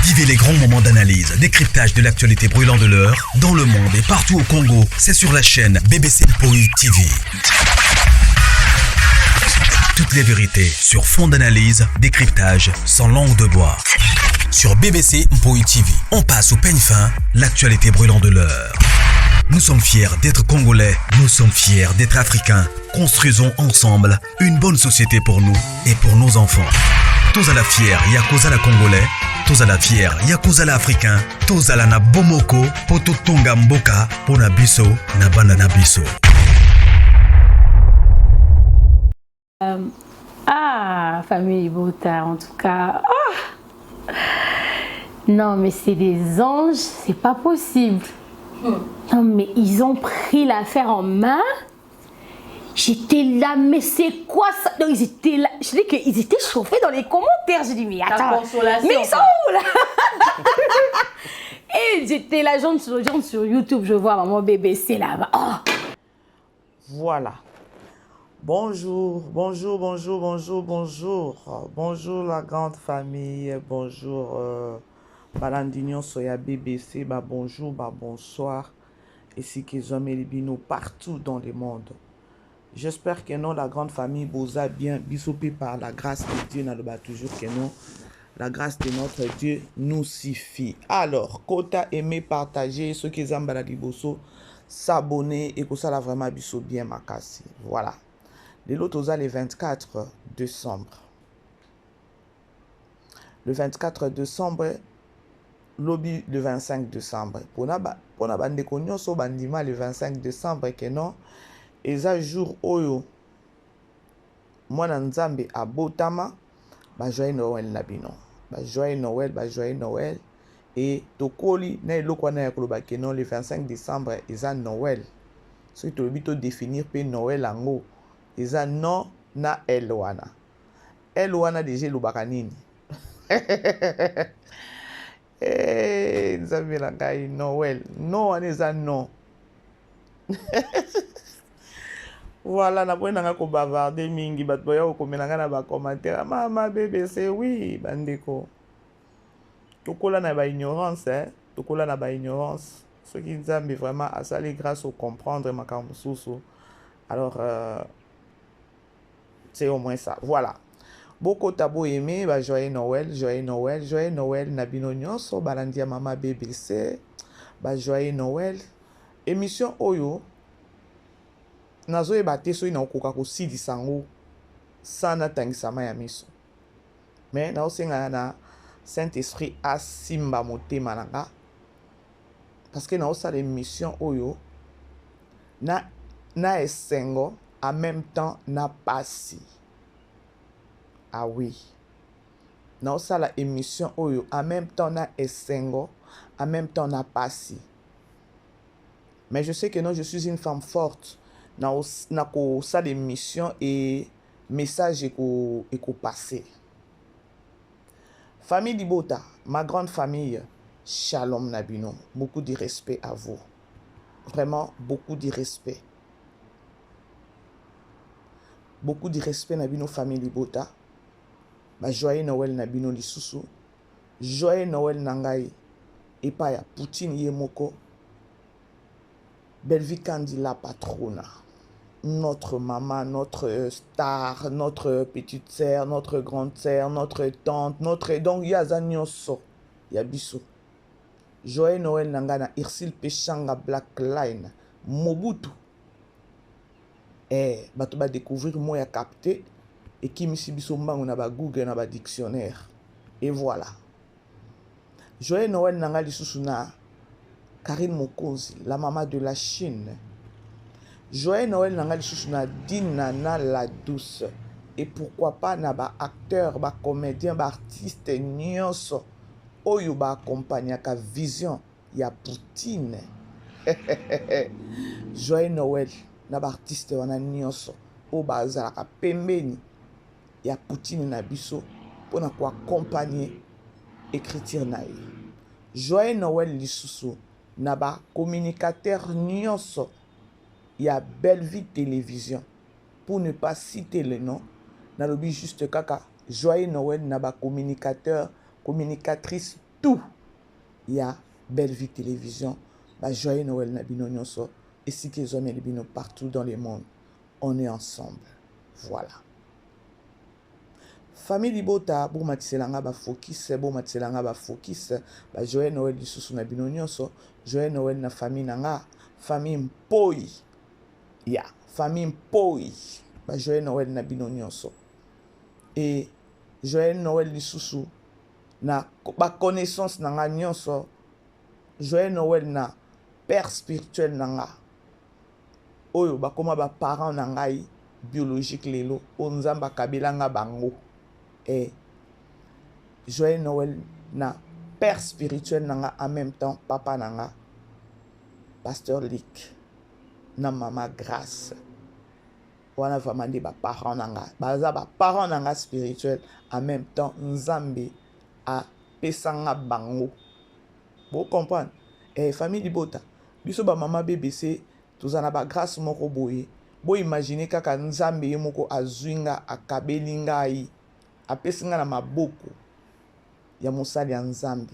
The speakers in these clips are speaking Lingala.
Vivez les grands moments d'analyse, décryptage de l'actualité brûlant de l'heure, dans le monde et partout au Congo. C'est sur la chaîne BBC Mpoi TV. Toutes les vérités sur fond d'analyse, décryptage, sans langue de bois. Sur BBC Mpoi TV, on passe au peigne fin, l'actualité brûlant de l'heure. Nous sommes fiers d'être Congolais, nous sommes fiers d'être Africains. Construisons ensemble une bonne société pour nous et pour nos enfants. Tous à la fière, Yakozala Congolais, tous à la fière, Yakozala Africain, tous à la na Bomoko, poto tonga mboka, pona biso, na banda na biso. Famille Bota, en tout cas. Non, mais c'est des anges, c'est pas possible. Non, mais ils ont pris l'affaire en main. J'étais là, mais c'est quoi ça? Non, ils étaient là. Je dis qu'ils étaient chauffés dans les commentaires. J'ai dit, mais attends, mais ils sont où là? Et j'étais là, genre sur YouTube, je vois maman BBC là-bas. Voilà. Bonjour, bonjour, bonjour, bonjour, bonjour. Bonjour la grande famille, bonjour Balandignon Soya BBC, bonjour, bonsoir. Ici que j'aime les binos partout dans le monde. J'espère que non, la grande famille Boza bien bisopé par la grâce de Dieu, n'a pas toujours que non. La grâce de notre Dieu nous suffit. Alors, quota aimer, partager, ceux qui aiment la liboso, s'abonner et que ça la vraiment biso bien makasi. Voilà. De l'autre, le 24 décembre. Le 24 décembre, lobby le 25 décembre. Pour na bande konyo so bandima le 25 décembre que non. Eza jour oyo mwana nzambe abotama ba joyeux Noël na bino. Ba joyeux Noël et tokoli na eloko na yakoloba que non le 25 décembre eza Noël. Ce qui to bito définir pe Noël ango eza non na elwana. Elwana déjà lobaka nini? Nzambe na ngai Noël. Non wana eza non. Voilà, na pointe nanga ko bavarder mingi bat boya ko menanga na ba commentaire mama BBC oui bandeko. Tokola na ba ignorance tokola na ba ignorance. Ce qui nzambe vraiment a sali grâce au comprendre makambo susu. Alors c'est au moins ça. Voilà. Beaucoup tabo aimé ba joyeux Noël na bino nyonso balandia mama BBC ba joyeux Noël. Émission Oyo nazo ebate so ina okoka kosilisa ngo sana tangisama ya miso. Mais na osenga na Saint-Esprit asimba motema nanga parce que na osala émission Oyo na esengo en même temps na pasi. Ah oui. Na osala émission Oyo en même temps na esengo en même temps na pasi. Mais je sais que non, je suis une femme forte. Na ko sa d'émission et message et ko passé. Famille Dibota, ma grande famille, shalom nabino. Beaucoup de respect à vous. Vraiment beaucoup de respect. Beaucoup de respect nabino famille Dibota. Ma joyeux Noël nabino lisusu. Joyeux Noël nangai et pas ya Poutine Yemoko. Belvi Kandi la patrona. Notre maman, notre star, notre petite sœur, notre grande sœur, notre tante, notre... Donc, yaza nyonso, yabiso. Joyeux Noël nangana, Irsil Pechanga Black Line, Mobutu. Bato ba découvrir moi ya capté, et qui misi biso mbango na ba Google na ba dictionnaire. Et voilà. Joyeux Noël nanga lisusu na Karine Mokonzi, la maman de la Chine. Joyeux Noël nanga lisusu na Dinana la douce. Et pourquoi pas na ba acteur, ba comédien, ba artiste nyonso oyo ba accompagner ka vision ya Poutine. Joyeux Noël na ba artiste wana nyonso o ba zalaka pembeni ya Poutine na biso pona ko accompagner écriture na ye. Joyeux Noël lisusu naba communicateur nyonso ya Belle Vie Télévision pour ne pas citer le nom nalobi juste kaka Joyeux Noël naba communicateur communicatrice tout il y a Belle Vie Télévision joyeux Noël na bino nyonso et si que les hommes et les bino partout dans le monde on est ensemble voilà famille libota bo matiselanga ba focus joyeux Noël lisusu na bino nyonso joyeux Noël na famille nanga famille mpoi ya famille mpoi joyeux Noël na bino nyonso et joyeux Noël lisusu na ba connaissance nanga nyonso joyeux Noël na père spirituel nanga oyo bakoma ba parents nangai biologique lelo onzamba kabelanga bango et joyeux Noël na père spirituel nanga en même temps papa nanga pasteur Lick na maman Grâce wana vraiment des parents nanga baza ba parents nanga spirituel en même temps nzambe a pesanga bango vous comprenez et famille libota biso ba maman BBC tozana ba grâce moko boye bo imaginer kaka nzambe ye moko azwinga akabelinga yi apesinga na maboko ya mosali ya nzambe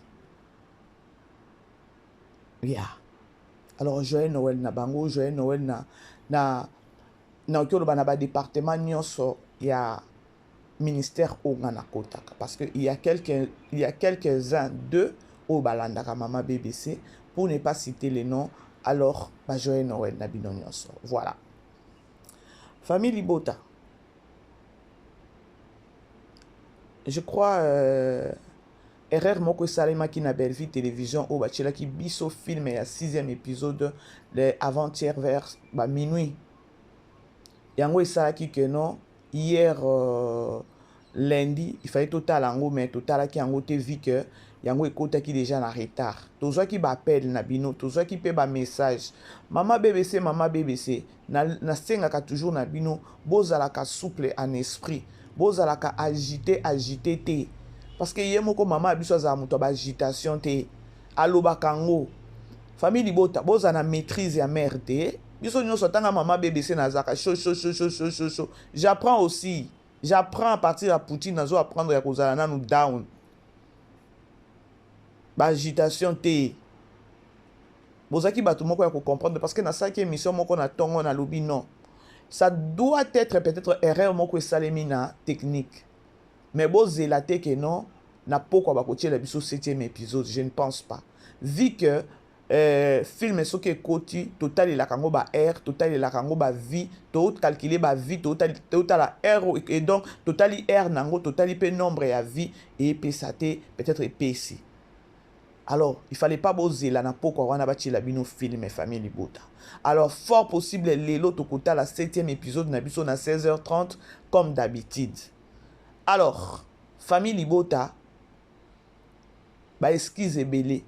yeah. Alors joyeux Noël na bango joyeux Noël na okolo bana ba département nyonso ya ministère onga na kotaka parce que il y a quelques-uns d'eux au balandaka maman BBC pour ne pas citer les noms alors joyeux Noël na bino nyonso voilà famille libota je crois erreur moko esalemaki na Belle Vie Télévision oyo batielaki biso film ya 6e épisode avant-hier vers minuit yango esalaki que non hier lundi il fallait total yango mais totalaki yango te vu que yango ekotaki déjà na retard tozwaki bappel na bino tozwaki pe ba message mama BBC nasengaka toujours na bino bozalaka souple en esprit bozalaka agité te parce que ye moko mama biso azala moto ba agitation te alobaka ngo famille libota bozana maîtrise ya mère te biso nyonso tanga mama BBC nazaka chaud j'apprends aussi j'apprends à partir de Poutine nazo apprendre ya kozala nanu down ba agitation te bozaki bato moko ya ko comprendre parce que na saki émission moko na tongo na lobi non ça doit être peut-être erreur moko esalemi na technique mais bozela te que non na poko ba kotiela biso 7e épisode je ne pense pas vu que film soki ekoti total la kango ba air total la kango ba vie to calculer ba vie total la air et donc totali air nango totali pe nombre ya vie et pesate peut-être epesi alors il fallait pas bozela na poko wana batiela bino film famille libota alors fort possible lelo tokota la 7e épisode na biso na 16h30 comme d'habitude alors famille libota ba excuse ebele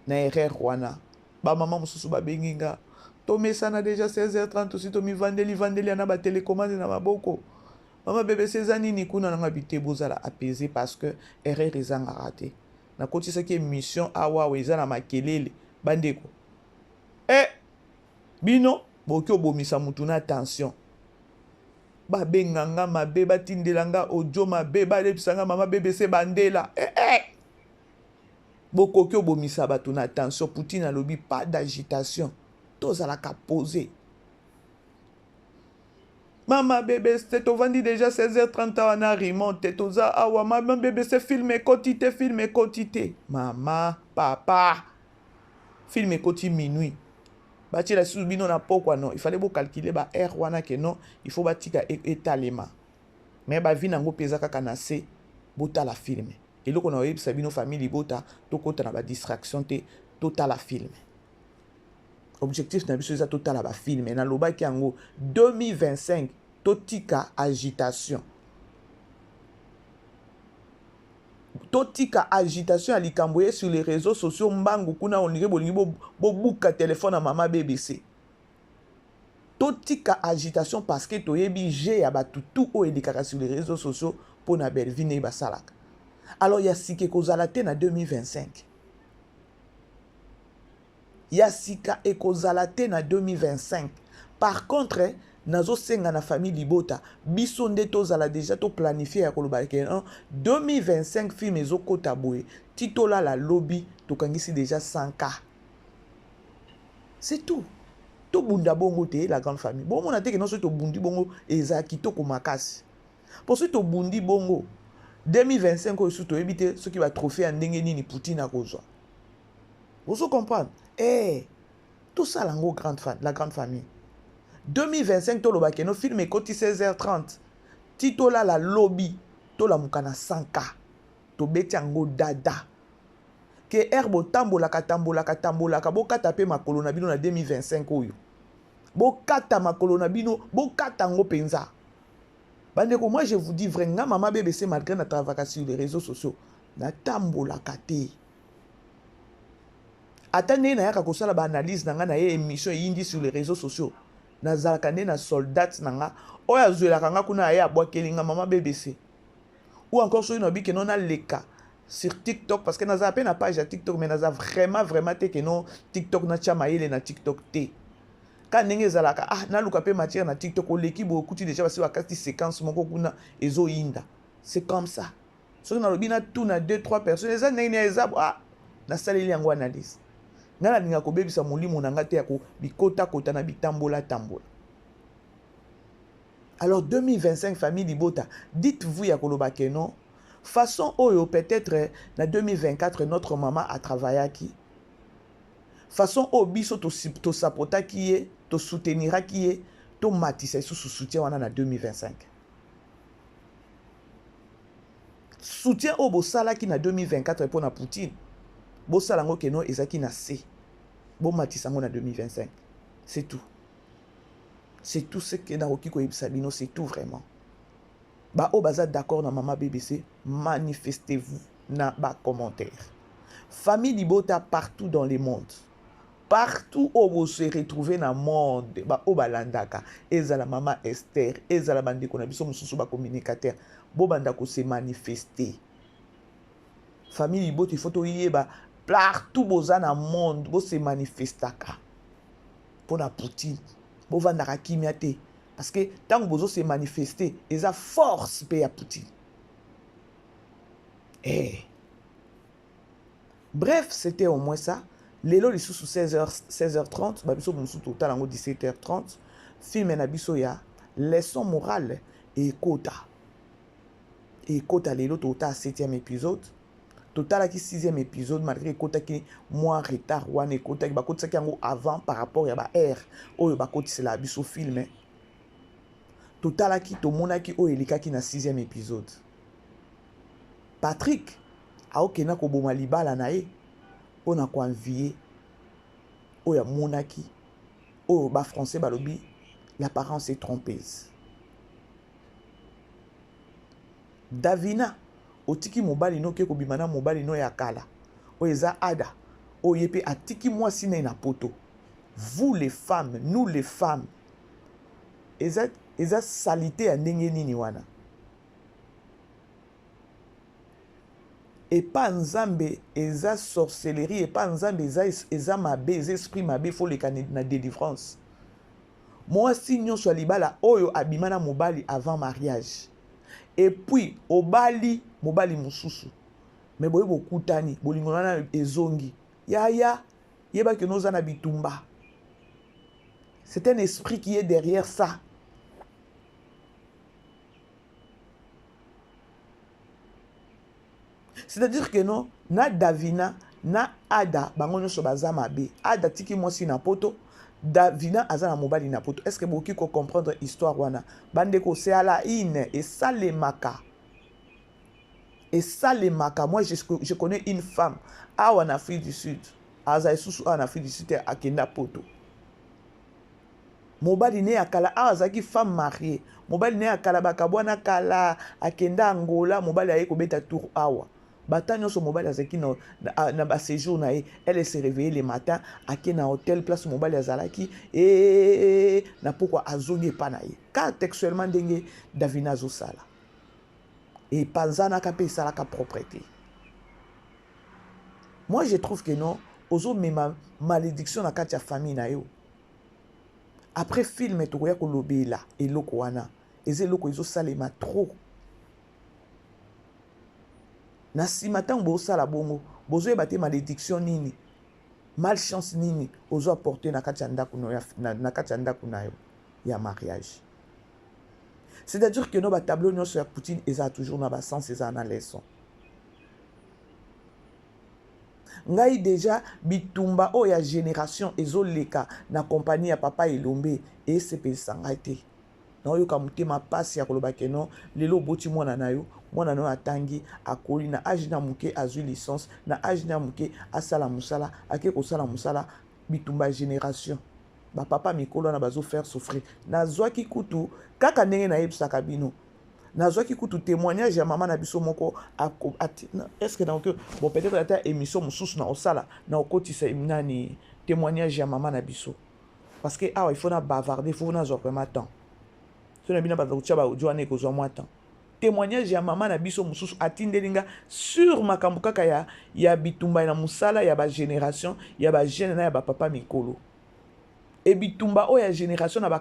na erreur wana ba maman mususu ba benginga to mesana déjà 16h30 aussi to mi vandeli na ba télécommande na maboko mama BBC zani ni kuna na ngabite bozala apaiser parce que erreur ezanga raté na kotisa ki émission awa weza makelele bandeko bino boki obomisa mutu na attention babenganga mabe batindelanga audio mabe balepsanga mama BBC bandela bokoki obomisa bato na attention Poutine alobi pas d'agitation tozalaka posé mama BBC tovandi déjà 16h30 wana remonte toza awa mama BBC filme quantité mama papa filme koti minuit bati la sous bino na pokwa non il fallait bo calculer ba heure wana que non il faut batika etalema mais ba vi nango peza kaka na se bota la filme et loko na yebisa bino famille bota to kota na ba distraction te total la filme objectif na biso eza total la ba filme na lobaki yango 2025 totika agitation à likamboye sur les réseaux sociaux mbangu kuna onire bolingi bobuka téléphone à maman BBC totika agitation parce que toyebi j'ai ya batutu o elikaka sur les réseaux sociaux pour na Belle Vie ne basalaka alors ya sike kozala te na 2025 ya sika ekozala te na 2025 par contre nazo senga na famille libota biso nde tozala déjà to planifier ya koloba ke 2025 film ezokota boye titola la lobby tokangisi déjà 100K. C'est tout. To bunda bongo te la grande famille. Bon on a dit que non so to bundi bongo eza kitoko makasi. Pour ce to bundi bongo 2025 ko su to ebite ce qui va trophée en ndenge nini Poutine a kozwa. Vous comprenez? Tout ça la grande famille. 2025 to loba ke no film ekoti 16h30. Titola la lobby to la mukana 100K. To beti yango dada. Que herbo tambola ka bokata pe makolo na bino na 2025 oyo. Bokata makolo na bino, bokata ngo penza. Bandeko, moi je vous dis vraiment maman BBC malgré na travailler sur les réseaux sociaux, na tambola kate. Attendez na yaka kosala ba analyse na nga na émission yindi sur les réseaux sociaux. Na zalaka na soldat na nga oya zuela kanga kuna ya bwakelinga maman BBC. Ou encore sur une obi que non na leka sur TikTok parce que naza peine na page à TikTok mais naza vraiment te que non TikTok na chamaile na TikTok te. Quand ndenge zalaka na luka pe matière na TikTok o leki bo kuti déjà parce wakati séquence moko kuna ezo inda. C'est comme ça. So na lobina tout na 2-3 personnes eza ndenge eza na saleli yango analyse. Ngala ninga ko bebisa molimo na ngate ya ko bikota kota na bitambola tambola. Alors 2025 famille Libota, dites-vous ya koloba ke non. Façon oyo peut-être na 2024 notre maman a travaillé qui. Façon o biso to sapota qui est, to soutenira qui est, to matisa sous soutien wana na 2025. Soutien au bosala qui na 2024 pour na Poutine. Bosala ngo keno ezaki na C. Bo matisa ngo na 2025. C'est tout. C'est tout ce que na okiko ebisabino, c'est tout vraiment. Ba o baza d'accord na maman BBC, manifestez-vous na ba commentaire. Famille Libota partout dans le monde. Partout où vous se retrouvez dans le monde, ba o balandaka, ezala maman Esther, ezala bandeko na biso mususu ba communicateur, bo bandako se manifester. Famille Libota il faut to yeba partout boza na monde, bo se manifestaka. Pour na Poutine, bo vandaka kimiate. Parce que tant que vous se manifester, ils ont force pour Poutine. Bref, c'était au moins ça. Les lots sous 16h30, babiso bonsu total en 17h30. Film na biso ya leçon morale et quota. Et quota les lots total 7e épisode. Total qui 6e épisode malgré quota qui moins retard ou ne quota qui ba quota qui avant par rapport à ba R. Oh ba quota c'est la biso film. Total qui to monaki o elika ki na 6e épisode. Patrick a okena ko boma libala na ye pona ko envier o ya monaki o ba français balobi l'apparence est trompeuse. Davina otiki mobali no ke ko bimana mobali no ya kala o eza ada o yepe atiki mwasi na poto. Vous les femmes, nous les femmes, eza salité ya ndenge nini wana. Et pas nzambe eza sorcellerie, et pas nzambe eza mabe, eza esprit mabe faut le na délivrance. Moi si nyonso ya libala oyo abimana mobali avant mariage. Et puis obali mobali mususu. Mais boye bokutani, bolingo na ezongi. Ya yeba ke noza na bitumba. C'est un esprit qui est derrière ça. C'est-à-dire que non, na Davina, na Ada, bangono so bazama be. Ada tiki mwasi na poto, Davina azana mobali na poto. Est-ce que vous pouvez comprendre l'histoire wana? Bandeko c'est à la ine et ça les maka. Et ça les maka. Moi je connais une femme en Afrique du Sud. Aza susu en Afrique du Sud à Kenda poto. Mobali ne akala azaki femme mariée. Mobali ne akala bakabwana kala akenda Angola, mobali aye ko beta tour awa. Batanyo so mobile azaki na ba séjour na ye, elle se réveiller le matin ake na hôtel place mobile azalaki et na pourquoi azongi pa na ye. Car textuellement ndenge Davina zo sala. Et panzana ka pe sala ka propreté. Moi je trouve que non, ozo mema malédiction na kati ya famille na yo. après film tokoya kolobela eloko wana eza eloko ezosalema trop na nsima ntango bozosala bongo bozoyeba te malédiction nini malchance nini ozo apporte na kati ya ndako na yo ya mariage. C'est-à-dire que no batableau nyonso ya Poutine eza toujours na basens eza na leçon. Ngai déjà bitumba o ya génération ezoleka na compagnie ya papa Elombe et sepesa ngai te. Na oyoka motema pasi ya koloba keno lelo boti mwana na yo mwana no atangi akoli na âge na muke azwi licence na âge na muke asala musala ake kosala musala bitumba génération ba papa mikolo na bazo faire souffrir nazwaki kutu kaka ndenge na yebisaka bino nazwaki kutu témoignage ya mama na biso moko est-ce que donc bon peut-être ata émission mususu na osala na okotisa nani témoignage ya mama na biso parce que il faut na bavarder il faut na zo vraiment temps so na bina ba kutia ba audio ane ko zo moi temps témoignage ya mama na biso mususu atindelinga sur makambo kaka ya bitumba na musala ya ba génération ya ba jeune na ya ba papa mikolo et bitumba o ya génération na ba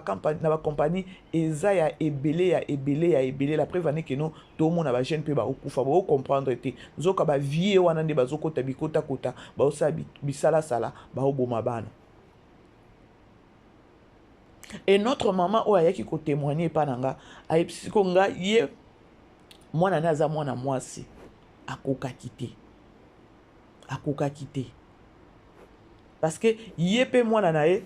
compagnie eza ya ebele la preuve ane que non tout monde na ba jeune pe ba okufa ba comprendre te zoka ba vie wana nde bazokota bikota kota ba osa bisala sala ba oboma bana. Et notre maman o ayaki ko témoigner pa nanga ayepsiko nga ye mwana naza mwana mwasi akoka kité parce que ye pe mwana na ye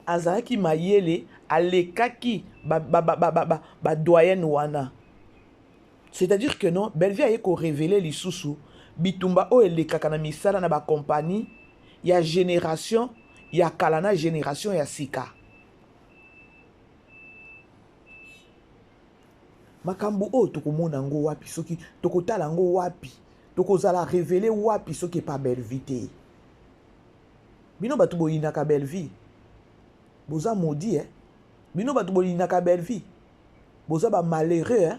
azalaki mayele alekaki ba doyenne wana. C'est-à-dire que non Belleville aye ko révéler lisusu bitumba o elekaka na misala na ba compagnie ya génération ya kalana génération ya sika. Makambo o tokomona ngo wapi soki tokotala ngo wapi tokozala révéler wapi soki pa Belleville te. Bino batu boyinaka Belleville boza maudit bino batu boyinaka Belleville boza ba malheureux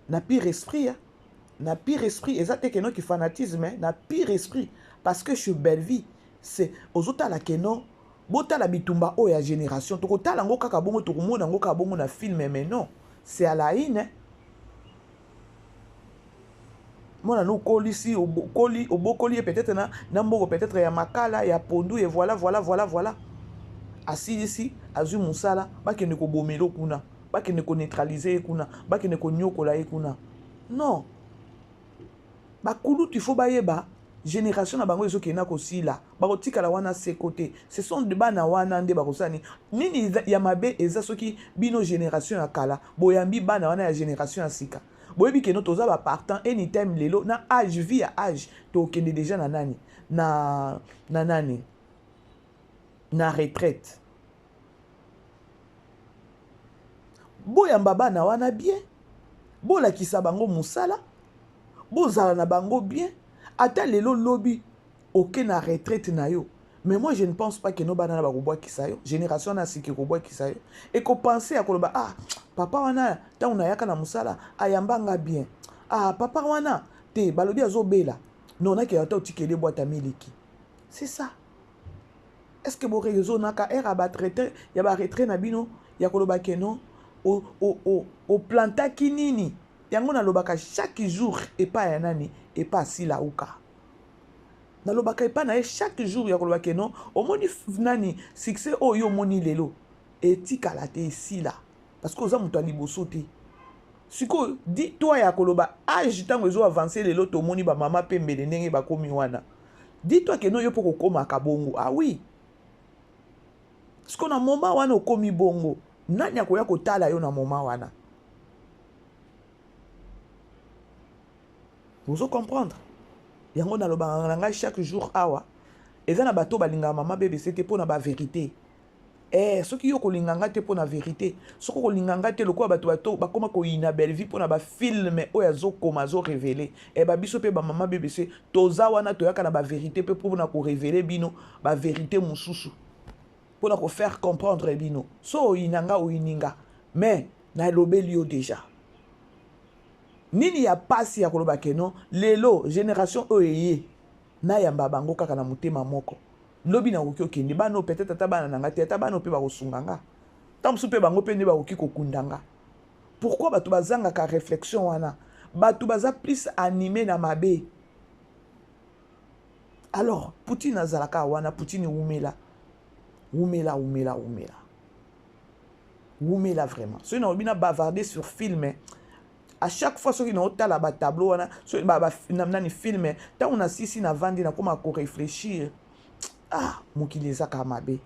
na pire esprit na pire esprit exacte que non qui fanatisme na pire esprit parce que chez Belleville c'est ozotala que non botala bitumba o ya génération tokotala ngo kaka bongo tokomona ngo kaka bongo na film mais non c'est à la haine mona no kolisi obokoli peut-être na mboko peut-être ya makala ya pondu et voilà asisi azui musala bakende ko bomelo kuna bakende ko neutraliser kuna bakende ko nyokola kuna non bakulu il faut bayeba génération na bango ezoki na kosila bakotikala wana se côté ce sont de bana wana nde bakosani nini ya mabe eza soki bino génération ya kala boyambi bana wana ya génération ya sika boyebi ke no toza ba partant anytime lelo na âge vie à âge to kende déjà na nani na retraite boyamba bana wana bien bolakisa bango musala bozala na bango bien ata lelo lobi oke na retraite na yo. Mais moi je ne pense pas que no bana ba kobwa kisayo génération na siki kobwa kisayo et ko penser à koloba papa wana ta una yaka na musala ayambanga bien papa wana te balobi azobela non na ke ata otikele boîte miliki. C'est ça. Est-ce que bo réseau naka era ba traité ya ba retraite na bino ya koloba ke non o planta kinini yango na lobaka chaque jour et pas ya nani et pas si la uka na lobaka et pas na chaque jour ya koloba ke non o moni nani succès o yo moni lelo etikala te si la parce que oza muto liboso te siko di toi ya koloba âge tango ezo avancer lelo to moni ba mama pembele ndenge ba komi wana dis-toi que non yo poko koma kabongo oui siko na moment wana okomi bongo nani akoya kotala yo na moment wana vous comprendre yango na lobanga na ngai chaque jour awa eza na bato balinga mama bébé c'était pour na ba vérité soki yo kolinganga te pour na vérité soko kolinganga te lokwa bato bakoma ko ina belle vie pour na ba film oya zokoma zo révéler ba biso pe ba mama bébé c'est toza wana toyaka na ba vérité pe pour na ko révéler bino ba vérité mususu pour na ko faire comprendre bino so inanga o ininga mais na lobeli yo déjà nini ya pasi ya koloba ke non lelo génération oyeye na yamba bango kaka na mutema moko lobi na koki okende bano peut-être ata bana nanga te ata bano pe bakosunga nga ntango pe bango pe nde bakoki kokunda nga. Pourquoi bato bazangaka réflexion wana? Bato baza plus animé na mabe. Alors Poutine azalaka wana, Poutine umela vraiment. Ceux qui ont bavardé sur film, à chaque fois ceux qui ont la tableau wana, ceux qui ont film, tant on a sisi na vandi na comment réfléchir. Ah, mokili ezaka mabe.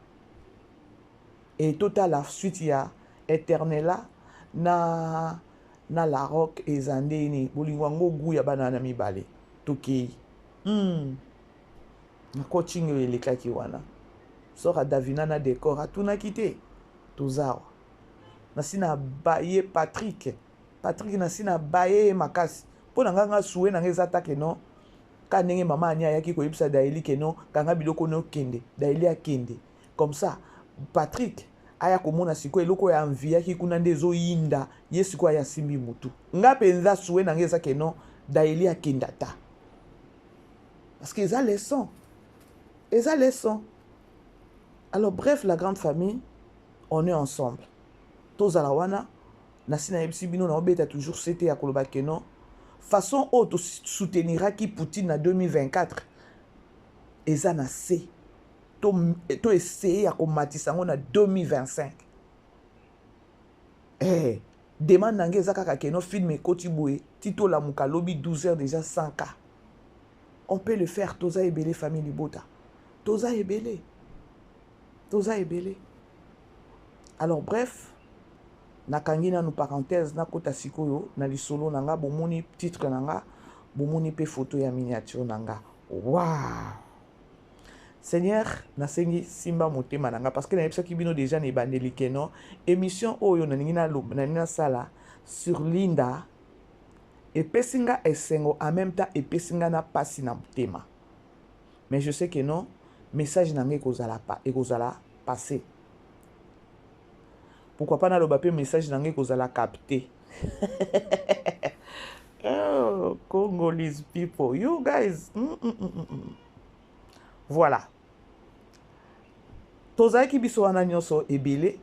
Et total la suite ya Eternela na la rock ezandeni bolingwango gu ya banana mibale tokei na coaching elekaki wana sora Davina na décor atuna kite tozawa nasina baye Patrick nasina baye makasi pona nganga suwe na ngeza take no ka ndenge mama anya yaki ko yipsa Daeli ke no kanga biloko no kende Daeli akende comme ça Patrick aya komona siko eloko ya envia ki kuna ndezo yinda yesiko aya simbi mutu nga penza suwe na ngeza ke no Daeli akenda ta parce que ça leçon alors bref la grande famille on est ensemble tozala wana nasina yebisi bino na obeta toujours c'était ya koloba ke no façon auto soutenira qui Poutine en 2024 eza na C to essayer à komatisa ngo na 2025 demande nange eza kaka ke no film ekoti boye tito la mukalobi 12 heures déjà 100K on peut le faire toza ebele famille libota toza ebele alors bref nakangi na nous parenthèse na kota sikoyo na lisolo nanga bomoni titre nanga bomoni pe photo ya miniature nanga. Waouh Seigneur nasengi simba motema nanga parce que na yebisa ki bino déjà ne bandeli keno émission oyo na nina sala sur Linda et pesinga esengo en même temps et pesinga na pasi na motema mais je sais que non message nanga ekozala passé. Pourquoi pas na lobape message nanga ekozala capté. Oh, Congolese people, you guys. Voilà. Tozaki biso wana nyonso ebele.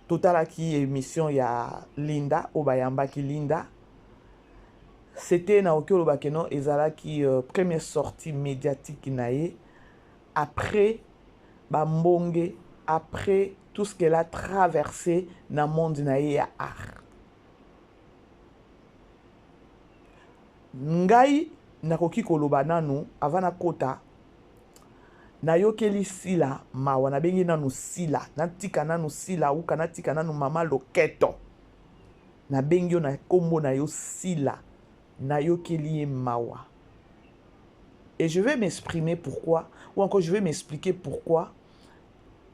Totala ki émission ya Linda, obayamba ki Linda. C'était na okyo lobakeno ezala ki première sortie médiatique nae après bambonge, après tout ce qu'elle a traversé dans le monde nae ya art. Ngai nakoki koloba nanu avant na kota na yokeli sila mawa na bengi nanu sila natika nanu sila uka natika nanu mama loketo na bengi yo na kombo na yo sila na yokeli mawa et je vais m'exprimer pourquoi ou encore je vais m'expliquer pourquoi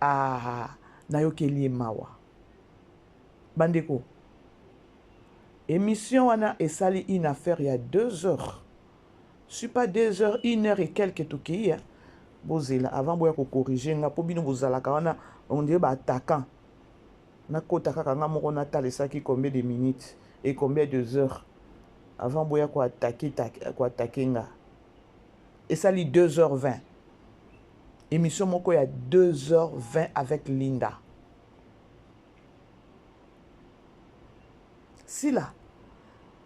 na yokeli mawa bandeko. Émission wana esali une affaire il y a 2 heures. Je suis pas 2 heures, 1 heure et quelques toki hein. Bozela avant boya ko corriger nga po bino bozala ka wana on dirait ba attaquant. Na kota kaka nga moko na talesa ki combien de minutes et combien de heures avant boya ko attaquer nga. Esali 2h20. Émission moko il y a 2h20 avec Linda. Sila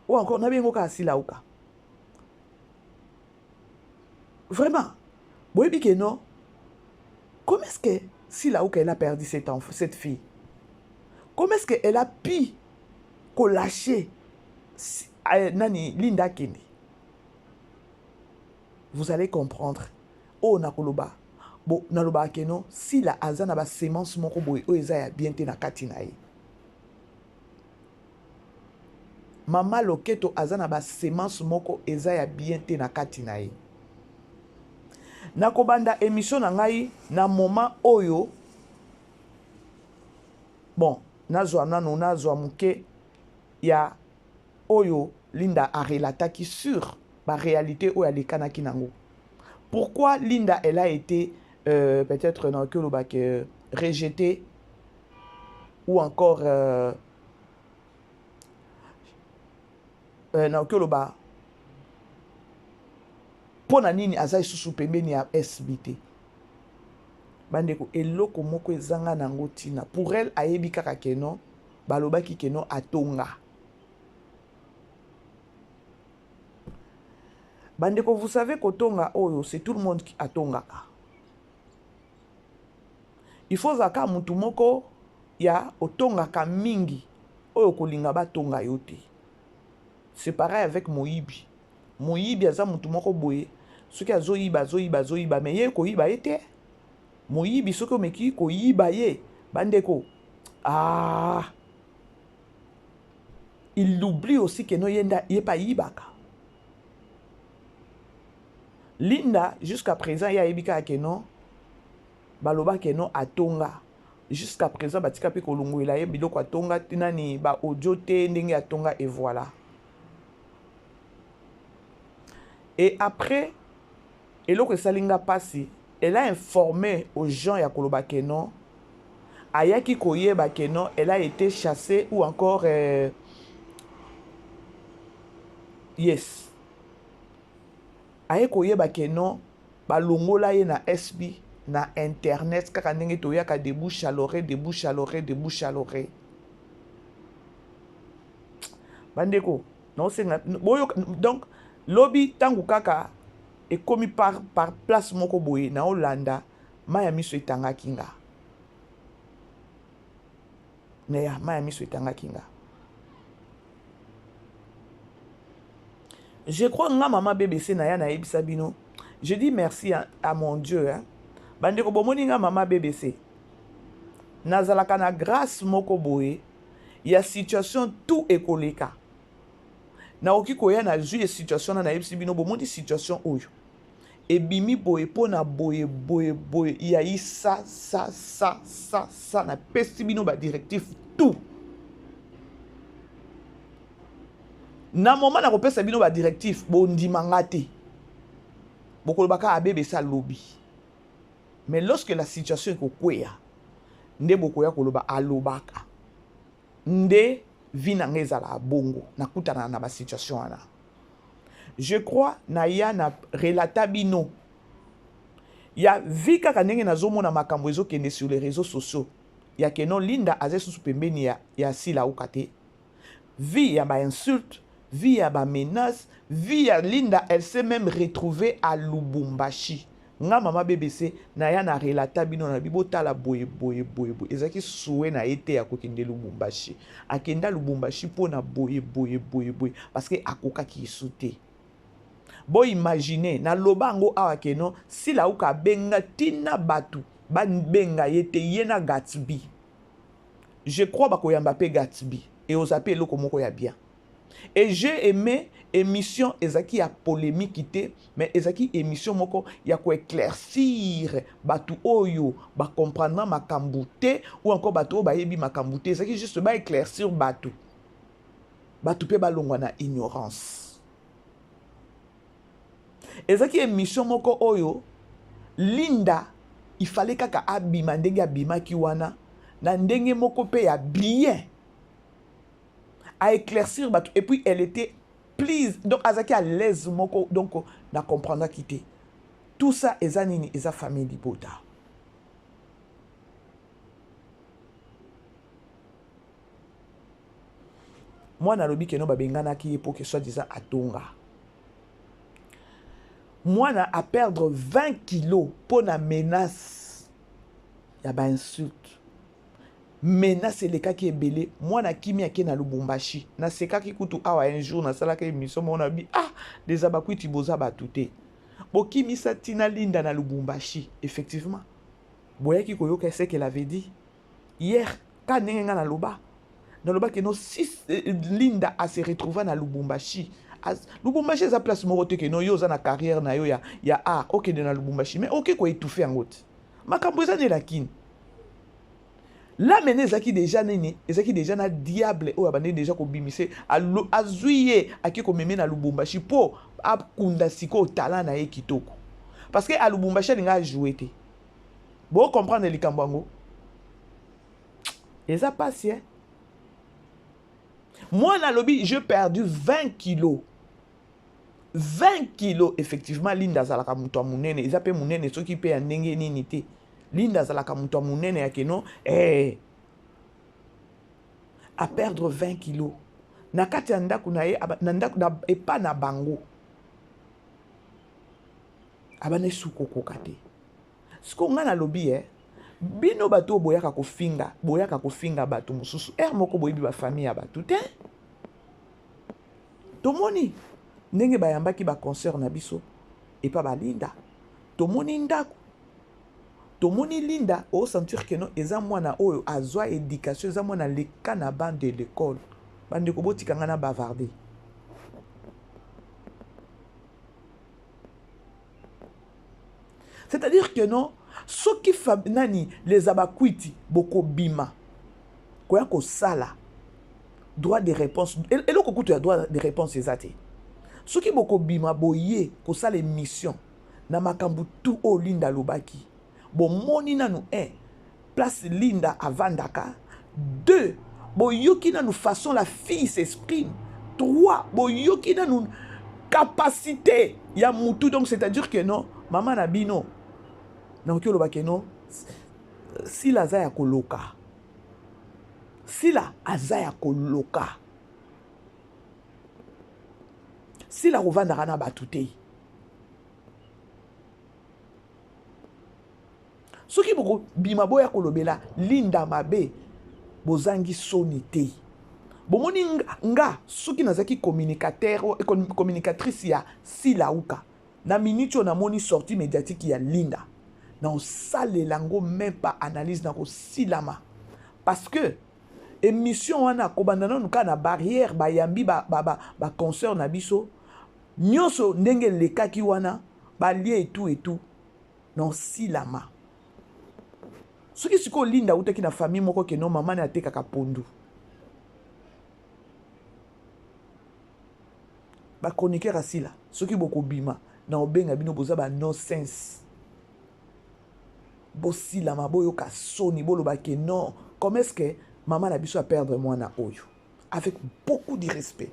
ou encore nabengo ka sila uka vraiment boyebi ke non comment est-ce que Sila uka elle a perdu cette fille comment est-ce que elle a pu lâcher nani Linda Kendi vous allez comprendre oh nakoloba bo naloba ke non Sila azana ba semence moko boye o eza ya bien te na kati na ye Mama loketo azana ba semence moko eza ya bien te na kati na ye. Nakobanda émission na ngai na moment oyo bon nazwa muke ya oyo Linda a relataki sur ba réalité oyo alekanaki nango. Pourquoi Linda elle a été peut-être dans que rejetée ou encore na okoloba pona nini azai susu pembeni ya SBT bandeko eloko moko ezanga nango tina pour elle ayebi kaka keno balobaki keno atonga bandeko vous savez kotonga oyo c'est tout le monde qui atongaka il faut zaka mutu moko ya otongaka mingi oyo kolinga batonga yo te c'est pareil avec moyibi moyibi aza mutu moko boye soki azoyiba mais ye koyiba ye te moyibi soki omeki koyiba ye bandeko il oublie aussi que no yenda yepa yibaka Linda jusqu'à présent ya yebika que non baloba que non atonga jusqu'à présent batika pe kolongoela ye biloko atonga tinani ba audio te ndenge atonga et voilà et après eloko esalinga pasi elle a informé aux gens ya koloba que non ayaki koyeba que non elle a été chassée ou encore yes aye koyeba que non balongola ye na SB na internet kaka ndenge toyaka de bouche à l'oreille bandeko non c'est donc lobby tangu kaka et commis par place moko boye na Hollanda maya miso etanga kinga neya maya miso etanga kinga je crois nga maman BBC na ya na ebisa bino je dis merci à mon Dieu hein bandeko bomoni nga maman BBC nazalaka na grâce moko boye ya situation tout ekoleka na oki koya na juye situation na ebisi bino bomoni situation oyo ebimi boye pona boye ya isa ça na pesi bino ba directif tout na moment na kopesa bino ba directif bondimanga te bokolobaka abebe sa lobby mais lorsque la situation ekokweya nde bokoya koloba alobaka nde vina ngezala bongo nakutana na ba situation wana je crois na ya na relata bino ya vi kaka ndenge nazomona makambo ezokende sur les réseaux sociaux ya keno Linda aze susu pembeni ya sila ukate vi ya ba insulte vi ya ba menace vi ya Linda elle s'est même retrouvée à Lubumbashi nga mama BBC na ya na relata bino na bibotala boye ezaki souhait na été ya kokende Lubumbashi akenda Lubumbashi pona boye parce que akoka ki souté bo imaginer na lobango awa keno si la uka benga tina batu ba benga yete yena Gatsby je crois bakoyamba pe Gatsby et ozape loko moko ya bien et j'ai aimé émission ezaki ya polémique ité mais ezaki émission moko ya ko éclaircir batu oyo ba comprendre makambu te ou encore batu o ba yebi makambu te ezaki juste ba éclaircir batu pe balongwa na ignorance ezaki émission moko oyo Linda il fallait kaka abima ndenge abima ki wana na ndenge moko pe ya bien à éclaircir batu et puis elle était please donc azaki à l'aise moko donc na comprendre quitter tout ça ezanini eza famille libota moi na lobi keno babengana ki pour que soit disant atonga moi na à perdre 20 kilos pour na menace ya ba insulte menace les cas qui est belé moi na kimi ake na Lubumbashi na seka ki kutu awa un jour na sala ka émission mon abi des abakui tiboza batute bo kimi satina Linda na Lubumbashi effectivement boya ki koyoka ce qu'elle avait dit hier quand nenga na loba que no si Linda a se retrouvé na Lubumbashi Lubumbashi za place morote que no yo za na carrière na yo ya OK na Lubumbashi mais OK ko étouffer en route makambo za ne la kin la mene ezaki déjà nini ezaki déjà na diable oyo abandé déjà ko bimise azuye aki ko meme na Lubumbashi po akunda siko talent na ye kitoko parce que à Lubumbashi linga jouer te bo comprendre likambo ngo eza passé hein? Moi na lobby j'ai perdu 20 kilos 20 kilos effectivement Linda zalaka muto munene eza pe munene soki pe ya ndenge nini te Linda azalaka mutu ya munene ya keno a perdre 20 kilos na kati ya ndako na ye na ndako na epa na bango abane sukokoka te siko nga nalobi bino bato boyaka kofinga bato mosusu moko boyebi bafamille ya bato te tomoni ndenge bayambaki baconcert na biso epa balinda tomoni ndako tomoni linda osentir ke no eza mwana oyo azwa éducation eza mwana leka na bande de l'école bandeko botikanga na bavarde c'est-à-dire que non soki nani les abakwiti boko bima koya kosala droit de réponse eloko kutu ya droit de réponse eza te soki boko bima boye kosala émission na makambo tu o linda lobaki bomoni nanu place linda avandaka 2 boyoki nanu façon la fille s'exprime 3 boyoki nanu capacité ya mutu donc c'est-à-dire que non maman na bino na okyo lobaki non sila aza ya koloka sila aza ya koloka sila kovandaka na bato te soki boko bima boya kolobela linda mabe bozangi soni te bomoni nga soki nazaki communicatrice ya sila uka na minute oyo namoni sortie médiatique ya linda na osalela ngo même pas analyse na kosilama parce que émission wana kobanda nanu ka na barrière bayambi concert na biso nyonso ndenge lekaki wana balie etu na osilama soki siko linda utaki na famille moko ke no mama na atekaka pondu bachroniqueur asila soki bokobima na obenga bino boza ba nonsense bosilama boyoka soni boloba ke non comment est-ce que maman na biso a perdre mwana oyo avec beaucoup de respect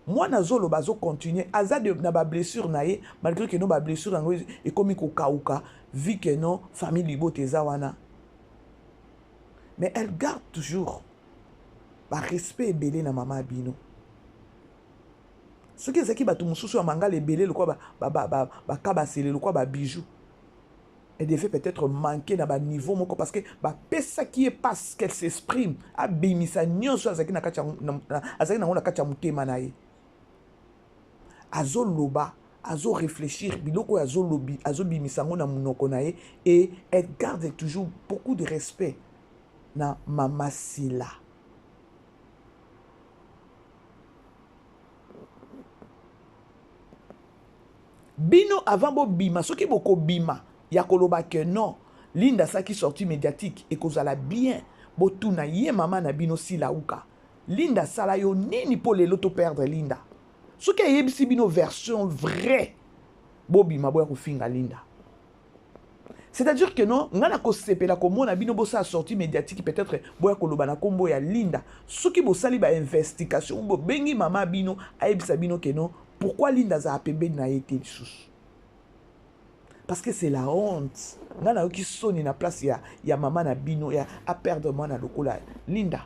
mwana zoloba zo continuer aza de na ba blessure na ye malgré que no ba blessure ngo e komi ko kauka vu que non famille libote eza wana mais elle garde toujours ba respect ebele na mama bino soki ezaki bato mosusu ya mangala ebele lokwa bakabasele lokwa babijou elle devait peut-être manquer na niveau moko parce que pesa qui est parce qu'elle s'exprime abimisa nyonso azaki na kati azaki na kati ya mutema na ye azoloba azo réfléchir biloko azolobi azobimisa ngo na munoko na ye et elle garde toujours beaucoup de respect na mama Sila. Bino avant bo bima soki boko bima ya koloba que non linda saki sortie médiatique et kozala bien botuna ye mama na bino Sila uka linda sala yo nini po lelo to perdre linda soki yebisi bino version vraie bo bima boya kofinga linda c'est-à-dire que non ngana ko sepela ko mona bino bosa sortie médiatique peut-être boya koloba na kombo ya linda soki bosali ba investigation bo bengi mama bino ayebisa bino que non pourquoi linda za apebe na été lisusu parce que c'est la honte ngana ki soni na place ya mama na bino ya a perdre mwana lokola linda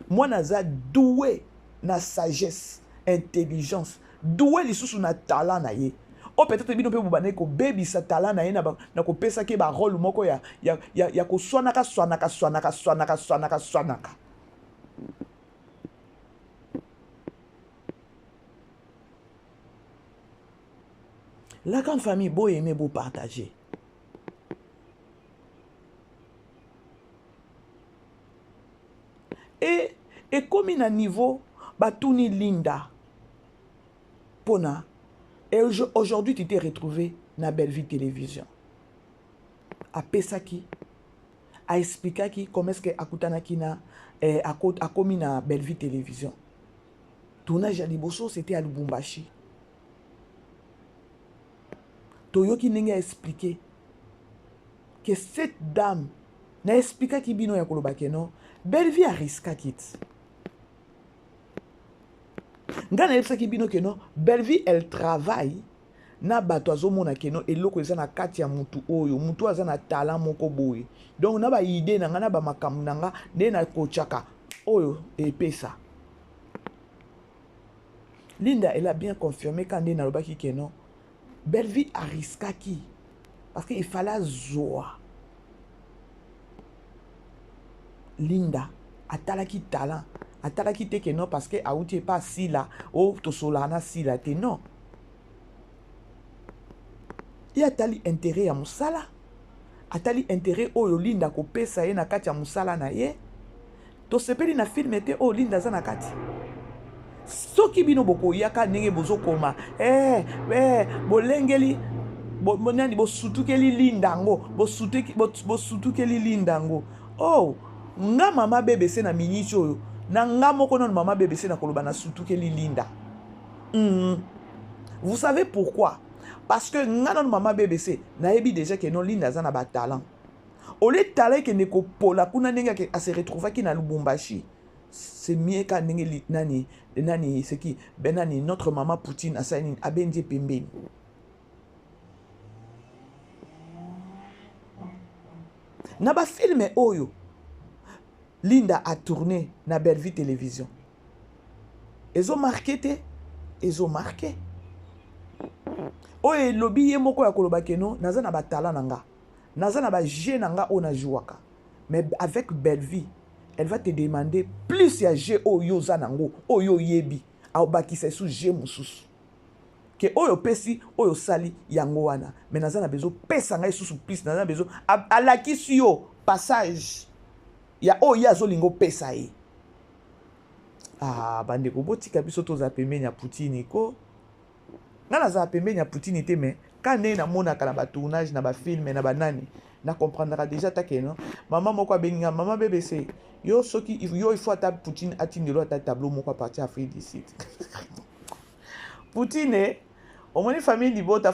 mwana za doué na sagesse intelligence doué lisusu na talent na ye o peut-être bino pe bubane ko baby sa talent na ye na ko pesa ke ba rôle moko ya ko swanaka. La grande famille, beau aimer, beau partager. Et comme il a niveau, Batouni Linda, Pona, et aujourd'hui tu t'es retrouvé dans Belle Vie Télévision. À Pesaki, à expliquer comment est-ce que Akutanaki na a commis dans Belle Vie Télévision. Tournage à Liboso, c'était à Lubumbashi. Toyoki n'enga expliqué que cette dame n'a expliqué qui bino ya koloba ke non Belle Vie a risqué kit. Nga na expliqué ki bino ke non Belle Vie elle travaille na bato azomona keno eloko eza na kati ya mutu oyo mutu aza na talent moko boye donc na ba idée na nga na ba makambo na nga nde na kochaka oyo epesa. Linda elle a bien confirmé quand nde nalobaki keno Belleville ariskaki parce que il fallait zoa. Linda atalaki talent atalaki te keno parce que auti pas si là o to solana si là te non. Il atali intérêt ya musala atali intérêt oyo Linda kopesa ye na kati ya musala na ye to sepeli na film ete o Linda za na kati soki bino boko yaka ndenge bozokoma bolengeli bonani bosutukeli Linda ngo bosutukeli Linda ngo oh nga mama BBC na miniti oyo na nga moko non mama BBC na koloba na sutukeli Linda. Vous savez pourquoi? Parce que nga non mama BBC na yebi déjà que non Linda za na ba talent. Ole talent que ne ko pola kuna ndenge a se retrouver ki na Lubumbashi. C'est mieux ka ndenge nani c'est qui benani notre maman Poutine asani abenje pembeni. Na ba film oyo Linda a tourné na Belleville Télévision. Ils ont marqué. Oye lobby ye moko ya koloba keno naza na ba talent nanga. Naza na ba jeu nanga ona jouaka. Mais avec Belleville, elle va te demander plus ya jeu oyo za nango, oyo yebi, a bakisa sous jeu mususu. Que oyo pesi oyo sali yango wana. Mais naza na bezo pesa ngai sous plus naza na bezo alaki yo passage. Ya oyo azolingo pesa ye. Ah bandeko botika biso to za pembeni ya Poutine ko. Nga za pembeni ya Poutine te mais quand ne na mona kala ba tournage na ba film na ba nani na comprendra déjà ta non maman moko benga maman BBC yo soki yo il faut ta Poutine atindelo ta tableau moko partir Afrique du Sud. Poutine au moins famille libota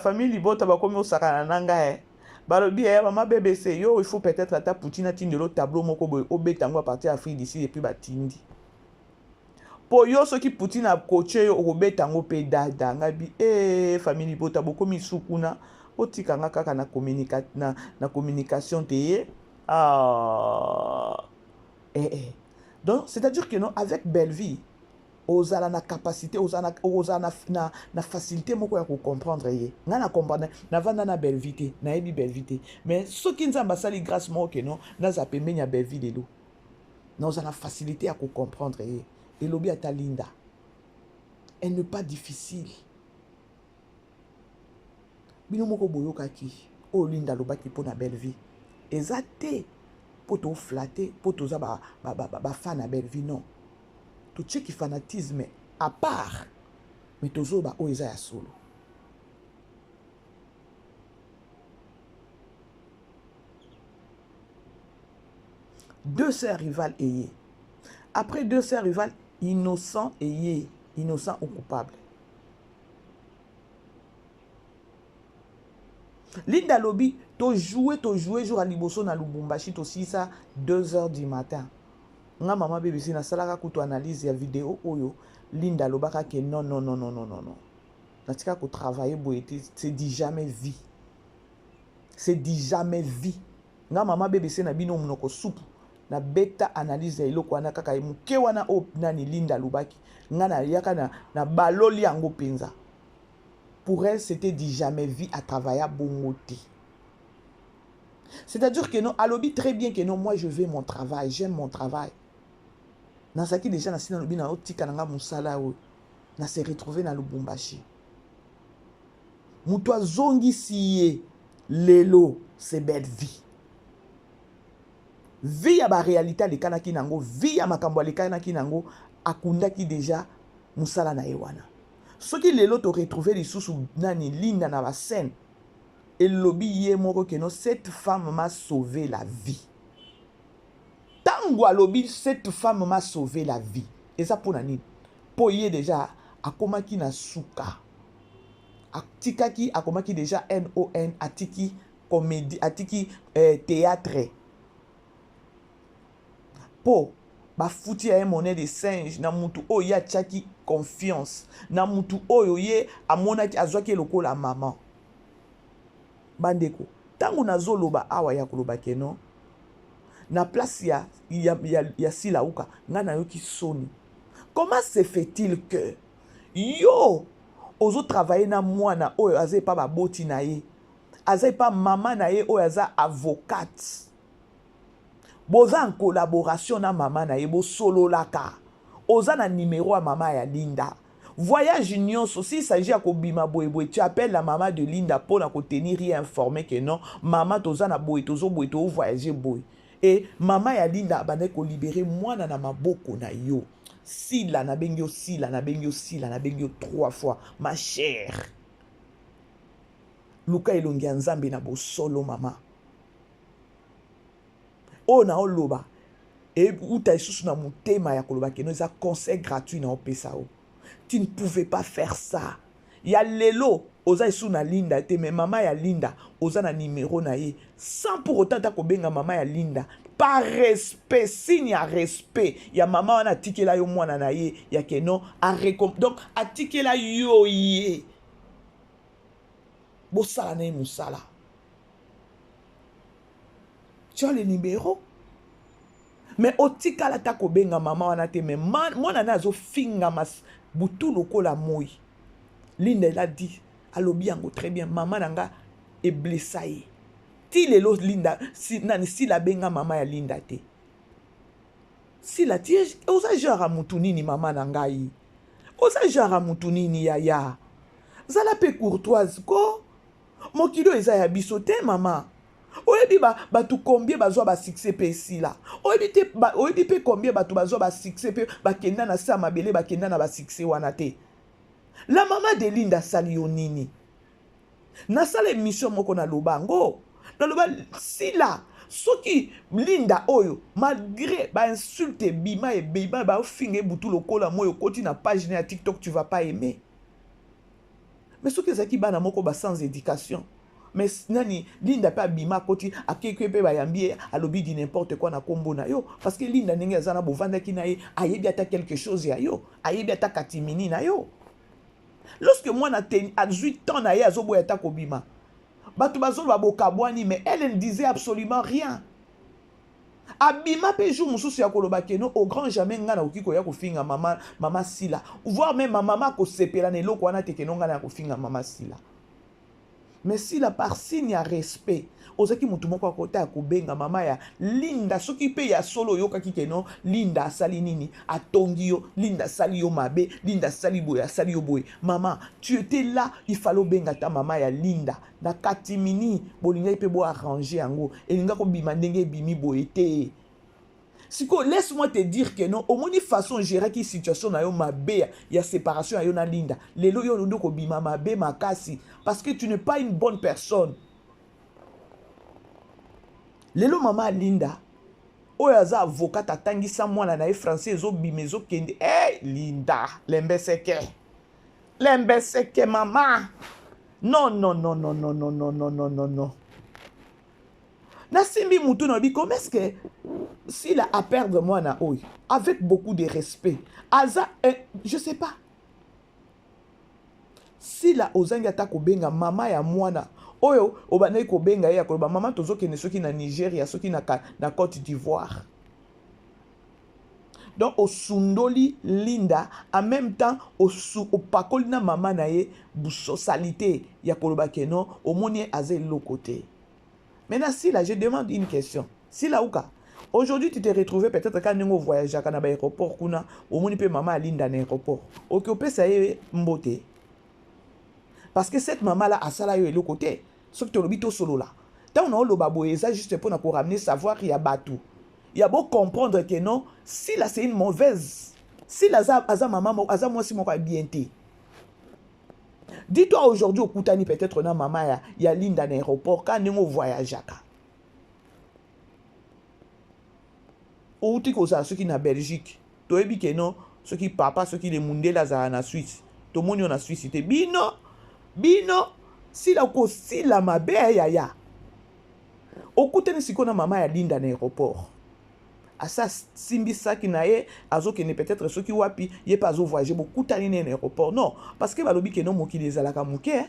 ba komi osaka nanga balobi maman BBC yo il faut peut-être ta Poutine atindelo tableau moko boy obetango à partir Afrique du Sud et puis ba tindi. Po yo soki Poutine a coaché yo obetango pe dada ngabi famille libota boko misukuna otika nga kaka na communication te donc c'est-à-dire que non avec Belleville ozala na capacité ozala na facilité moko ya ko comprendre ye nga na comprendre na vanda na Belleville na yebi Belleville mais soki nzamba sali grâce moko que non na za pembeni ya Belleville lelo na ozala na facilité ya ko comprendre ye et lobi ata Linda elle n'est pas difficile. Bino moko boyokaki o Linda lobaki pona Belleville ezate poto flatter poto za ba fan na Belleville non to check fanatisme à part mais tozo ba o eza ya solo. Deux sœurs rivales ayées après deux sœurs rivales innocent ayées innocent ou coupable. Linda Lobi, to jouer jour à Liboso na Lubumbashi to 2h du matin. Nga maman BBC na salaka kuto analyse ya vidéo oyo Linda Lobaka ke non. Natika ko travailler boyete c'est dit jamais vie. C'est dit jamais vie. Nga maman BBC na bino munoko soupe na beta analyse ya iloko wana kaka muke wana o nani Linda Lobaki. Nga na yaka na baloli yango penza. Pour elle, c'était dit jamais vie à travailler à Bongoté. C'est-à-dire que non, elle lobby très bien que non, moi je veux mon travail, j'aime mon travail. Dans ce qui déjà, dans lobby na oti kananga musala o, na se retrouver dans Lubumbashi. Muto zongi siye lelo, c'est belle vie. Vie à ba réalité de kanaki nango, vie à makambo le kanaki nango, akunda ki déjà musala na ewana. Ce qui lelo to retrouver les sous nani Linda na ba scène et lobby yé moko que non cette femme m'a sauvé la vie. Tango a lobby cette femme m'a sauvé la vie. Et ça pour nani poye déjà akomaki na suka. Atikaki akomaki déjà NON atiki comédie atiki théâtre. Po bafuti ya ye monnaie de singe na mutu oyo ye atiaki confiance na mutu oyo ye amonaki azwaki lokola mama. Bandeko ntango nazoloba awa ya koloba keno na place ya Silauka nga nayoki soni. Comment se fait-il que yo ozo travailler na mwana oyo aza pa baboti na ye aza pa mama na ye oyo aza avocate boza en collaboration na mama na ye bo solo laka oza na numéro ya mama ya Linda voyage nyonso si s'agit ya kobima boye tu appelles la maman de Linda pour na ko tenir informé que non maman toza na boye tozo boye to voyager boye et maman ya Linda bande ko libérer mwana na maboko na yo. Sila na bengyo sila na bengyo sila na bengyo 3 fois ma chère luka elongi ya nzambe na bosolo mama o na oloba e uta isusu na mutema ya koloba keno eza conseil gratuit na opesa o. Tu ne pouvais pas faire ça. Ya lelo oza isu na Linda te mais mama ya Linda oza na numéro na ye sans pour autant ta kobenga mama ya Linda par respect signe ya respect ya mama wana tikela yo mwana na ye ya keno a donc atikela yo ye bosala na ye musala. Tu as le numéro mais otikala ta kobenga mama wana te mais mwana na zo finga mas butu lokola moi. Linda l'a dit alobi yango très bien mama nanga e blessaye ti lelo Linda si la benga mama ya Linda te si la ti oza genre mutu nini mama nanga yi oza genre mutu nini ya zala pe courtoise ko mokilo eza ya biso te mama oyebi batu combien bazwa ba succès pe si la oyebi pe combien batu bazwa ba succès pe bakenda na sa mabele bakenda na ba succès wana te. La maman de Linda sali yo nini na sala émission moko na lobango na loba sila soki Linda oyo malgré ba insulte bima et bima ba finge butu lokola moyo koti na page na TikTok tu vas pas aimer mais soki ezaki bana moko ba sans éducation mais nani Linda pa bima koti akeke pe ba yambi alobi di n'importe quoi na kombo na yo parce que Linda ndenge azana bovanda ki na ye ayebi ata quelque chose ya yo ayebi ata katimini na yo. Lorsque moi na 18 ans na ye azoboya ta kobima batu bazolo babokabwani mais elle ne disait absolument rien abima pe jour mususu ya koloba keno au grand jamais nga na okiko ya kofinga mama Sila voire même mama ko sepela na eloko wana te keno nga na kofinga mama Sila mais Sila par signe ya respect ozaki mutu moko akota ya kobenga mama ya Linda soki pe ya solo yoka kikeno Linda asali nini atongi yo Linda asali yo mabe Linda asali boye asali yo boye mama tu étais là il fallait benga ta mama ya Linda na katimini bolinga pe bo arranger yango elinga ko bima ndenge bimi boye te. Siko laisse-moi te dire que non au moins une façon gérer qui situation na yo mabe ya séparation ya yo na Linda lelo yo ndo ko bima mabe makasi parce que tu n'es pas une bonne personne. Lelo mama Linda oyo aza avocat atangisa mwana na ye français ezobima ezokende Linda lembeseke mama non nasimbi mutu na bi comment est-ce que s'il a à perdre mwana oyo avec beaucoup de respect aza je sais pas s'il a ozangi ata kobenga mama ya mwana oyo obandaki kobenga ye ya koloba mama tozokende soki na Nigeria soki na Côte d'Ivoire donc osundoli Linda en même temps opakoli na mama na ye busosalité ya koloba keno omoni aze lokote. Maintenant si là je demande une question si là ouka aujourd'hui tu t'es retrouvé peut-être quand on voyage à Canada aéroport kuna omoni pe mama Linda na aéroport okiopé ça ye mbote parce que cette maman là a sala yo elokote sauf que lobito solo là tant on a loba boyeza juste pour na ko ramener savoir il y a batou il y a beau comprendre que non si là c'est une mauvaise si là aza maman aza moi si mon bien té dis-toi aujourd'hui au Koutani peut-être na maman ya Linda na aéroport quand on voyage aka ou ti ko ça ceux qui na Belgique to ebi que non ceux qui papa ceux qui les mundela za na Suisse to moni na Suisse te bino si la ko si la mabe ya okutani sikona mama ya Linda na aéroport asa simbi saki na ye azokende peut-être soki wapi ye pas voyager beaucoup tani na aéroport non parce que balobi ke no mokili ezalaka moke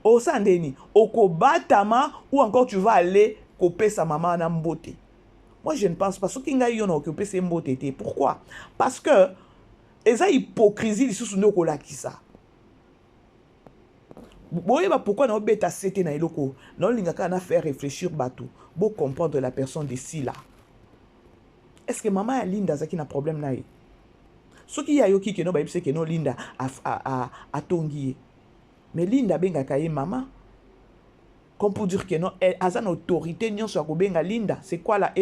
osandeni okobatama ou encore tu vas aller kopesa mama na mbote. Moi je ne pense pas soki ngai yo na okopesa mbote te. Pourquoi? Parce que eza hypocrisie lisusu nde okolakisa. Boyeba pourquoi na obeta sete na eloko na olingaka na faire réfléchir bato bo comprendre la personne de si là. Est-ce que maman ya Linda zaki na problème na ye? Soki ya yoki ke no ba yebise ke no Linda a tongi. Mais Linda bengaka ye maman. Comme pour dire que non, elle a une autorité nyonso ya kobenga Linda. C'est quoi là?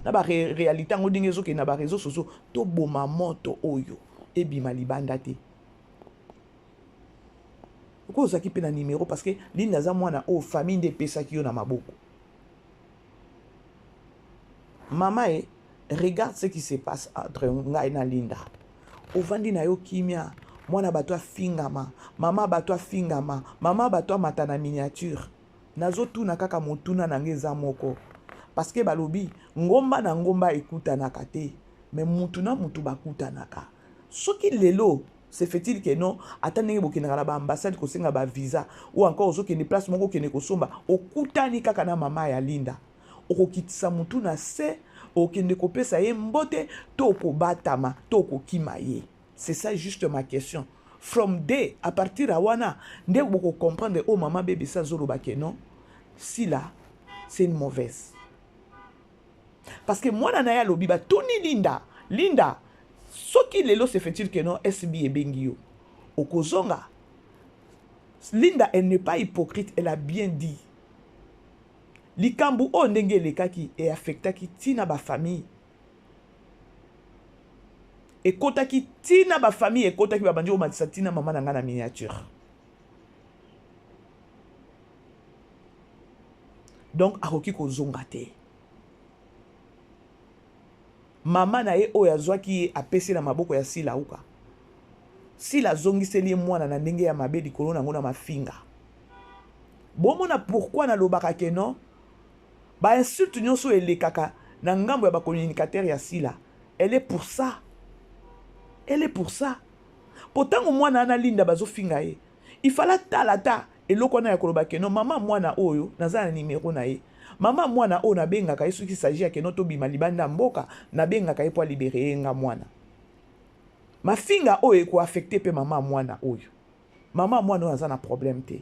Na ba réalité ngo dingezo ke na ba réseaux sociaux to boma moto oyo e bima libanda te. Pourquoi ozaki pe na numéro parce que Linda za mwana o famille de pesa ki yo na maboko. Maman regarde ce qui se passe entre ngai na Linda. Ovandi na yo kimia, mwana bato fingama, mama bato fingama, mama bato matana miniature. Nazo tuna kaka motuna na ngeza moko. Parce que balobi ngomba na ngomba ekutanaka te, mais mutuna mutu bakutanaka. Soki lelo se fait-il que non, attendez que vous avez ambassade ko senga ba visa ou encore ozo kene place moko kene ko somba okutani kaka na mama ya Linda. Okokitisa mutu na se okende kopesa ye mbote to kobatama to kokima ye. C'est ça juste ma question. From there, à partir à wana, nde vous comprendre oh maman bébé ça zoloba ke non. Si là, c'est une mauvaise. Parce que moi na ya lobi ba toni Linda soki lelo se fait-il que non SB et Bengio. Okozonga. Linda, elle n'est pas hypocrite, elle a bien dit. Likambu o ndenge lekaki et affecta ki tina ba famille. Et kota ki tina ba famille et kota ki ba banjo matisa tina maman na ngana miniature. Donc akoki kozonga te. Mama na ye oyo azwaki apesi na maboko ya Sila uka. Sila zongiseli mwana na ndenge ya mabe likolo nango na mafinga. Bomona pourquoi na lobaka ke non? Ba insulte nyonso elekaka na ngambo ya ba communicateur ya Sila. Elle est pour ça. Elle est pour ça. Pourtant mwana na Linda bazo finga ye. Il fallait talata eloko na ya koloba ke non mama mwana oyo naza na numéro na ye. Mama mwana o na benga ka yesu ki s'agit ke noto bima libanda mboka na benga ka po libérer nga mwana. Ma finga o ko affecté pe mama mwana oyo. Mama mwana a un problème te.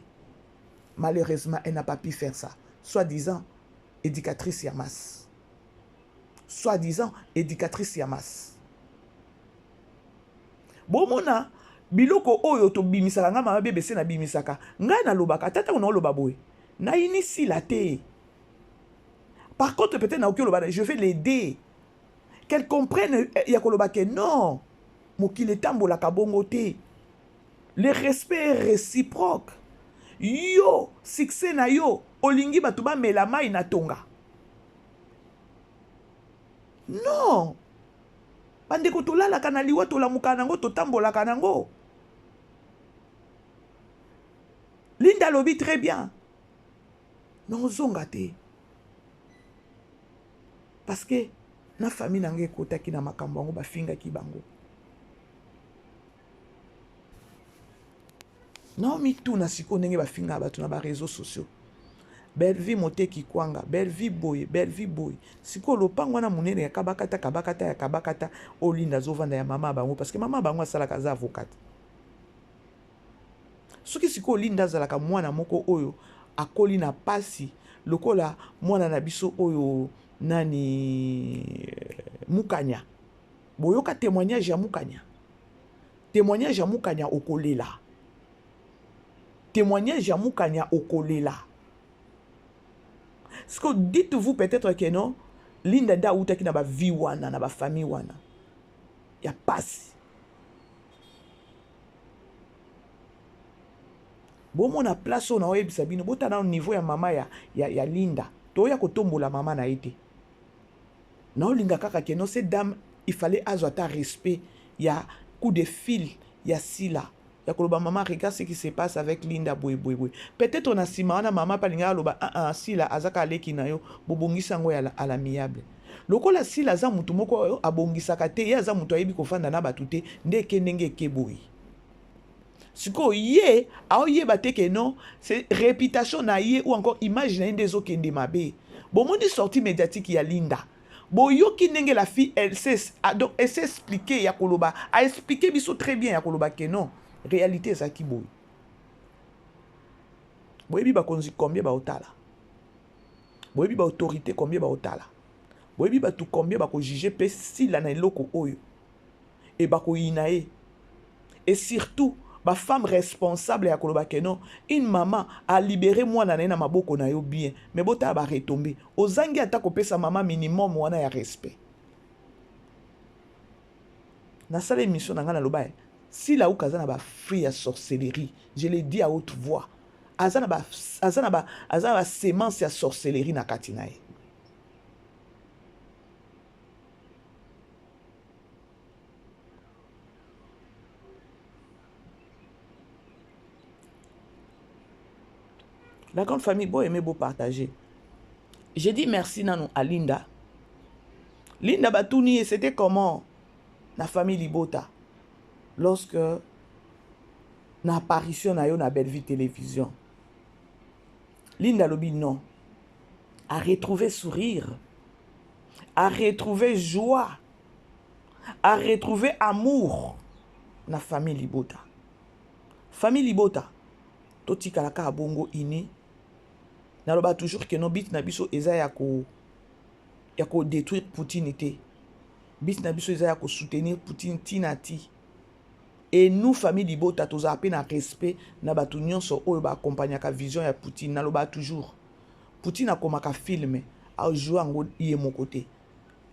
Malheureusement, elle n'a pas pu faire ça. Soi-disant éducatrice Yamas. Soi-disant éducatrice Yamas. Bon mona biloko oyo to bimisaka nga mama bébé se na bimisaka. Nga na lobaka tata on loba boy. Na inisi la te. Par contre, peut-être je vais l'aider. Qu'elle comprenne, que non. Mokile tambola kabongo te. Le respect est réciproque. Yo, succès na yo, olingi batuba melama inatonga. Non. Bande ko tolala kanali wa tolamuka nango to tambola kanango. Linda lobi très bien. Non zonga te. Parce que na famille nange kota ki na makambo ngo ba finga ki bango. Non mi tout na siko ndenge ba finga ba tuna ba réseaux sociaux. Belle vie moté ki kwanga, belle vie boy. Siko lopango na munene ya kabakata olinda zovanda ya mama bango parce que mama bango asala kaza avocate. Soki siko linda zalaka mwana moko oyo akoli na pasi lokola mwana na biso oyo nani Mukanya. Boyoka témoignage ya Mukanya. Témoignage ya Mukanya okolela. Témoignage ya Mukanya okolela. Est-ce que dites-vous peut-être que non, Linda da uta ki na ba vie wana na ba famille wana. Ya passe. Bon mon a place on a webisa bino bota na niveau ya mama ya Linda. To ya kotombola mama na été. Non, linga kaka ke non, cette dame, il fallait azota respect. Il y a coup de fil, il y a Sila. ya koloba maman regarde ce qui se passe avec Linda boy. Peut-être on a sima na maman palinga loba sila azaka aleki na yo bobongisa ngo ya l'amiable. Lokola sila aza mutu moko abongisaka te ye aza mutu ayebi kofanda na batu te nde ekendenge ekeboyi. Siko ye aoyeba te ke non c'est réputation na ye ou encore image na ye nde ezokende mabe. Bomoni sortie médiatique ya Linda. Boyoki ndenge la fille elle s'est expliqué ya koloba a expliqué biso très bien ya koloba ke non réalité ça qui boy. Boyebi ba konzi combien ba otala. Boyebi ba autorité combien ba otala. Boyebi ba tout combien ba ko juger pe si la na eloko oyo. Et ba ko inae. Et surtout ba femme responsable ya koloba ke non une maman a libéré moi na na maboko na yo bien mais bota ba retomber ozangi ata ko pesa maman minimum wana ya respect. Na sala émission na ngana loba si la ou kazana ba free ya sorcellerie je l'ai dit à haute voix azana ba semence ya sorcellerie na katina ye. La grande famille, beau aimer, beau partager. J'ai dit merci nanou à Linda. Linda Batouni, c'était comment la famille Libota lorsque l'apparition na yo na Belle-Vie Télévision. Linda Lobi non. A retrouvé sourire, a retrouvé joie, a retrouvé amour na famille Libota. Famille Libota, toti kalaka abongo ini. Naloba toujours que non bit na biso eza ya ko détruire Poutine té. Bit na biso eza ya ko soutenir Poutine tinati. Et nous famille Libota toza à peine respect na batu nyonso oyo ba accompagner ka vision ya Poutine naloba toujours. Poutine a comme ka film a jouer en yé mon côté.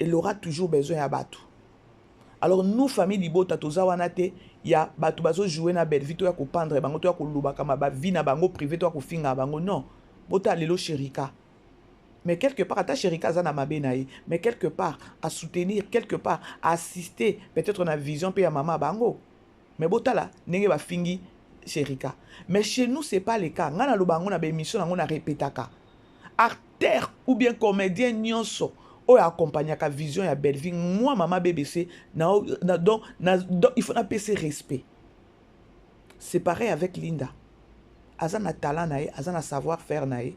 Il aura toujours besoin ya batu. Alors nous famille Libota toza wana te ya batu bazo jouer na Belle-Vie to ya ko pendre bango to ya ko luba kama ba vie na bango privé to ya ko finga bango non. Bota lelo Chérika. Mais quelque part, ta Chérika zana mabenaï. Mais quelque part, à soutenir, quelque part, à assister, peut-être on a vision, puis à maman bango. Mais bota là, nenge ba fingi Chérika. Mais chez nous, c'est pas le cas. Ngana lo bango na ba émission, on a répété ka. Acteur ou bien comédien nyonso, o ya accompagner ka vision ya Belle-Vie. Moi, maman BBC, donc il faut na PC respect. C'est pareil avec Linda. Azana talent nae, azana savoir-faire nae.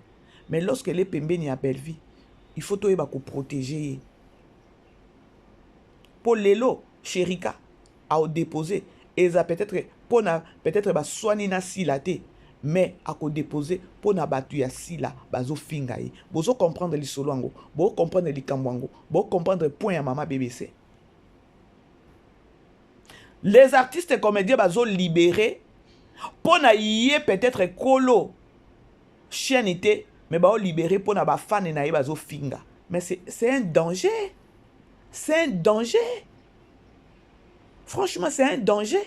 Mais lorsqu'elle est pembeni à Belle-Vie, il faut tout ko protéger. Pour lelo, Chérika a déposé et ça peut-être pour na peut-être ba soigner na silate, mais a ko déposer pour na batu ya sila bazo fingaye. Bozo comprendre li soloango, bo comprendre li kambwango, bo comprendre point ya maman BBC. Les artistes et comédiens bazo libérer pour na yé peut-être kolo chienité mais ba libérer pour na ba fan na yé bazo finga. Mais c'est un danger. C'est un danger. Franchement, c'est un danger.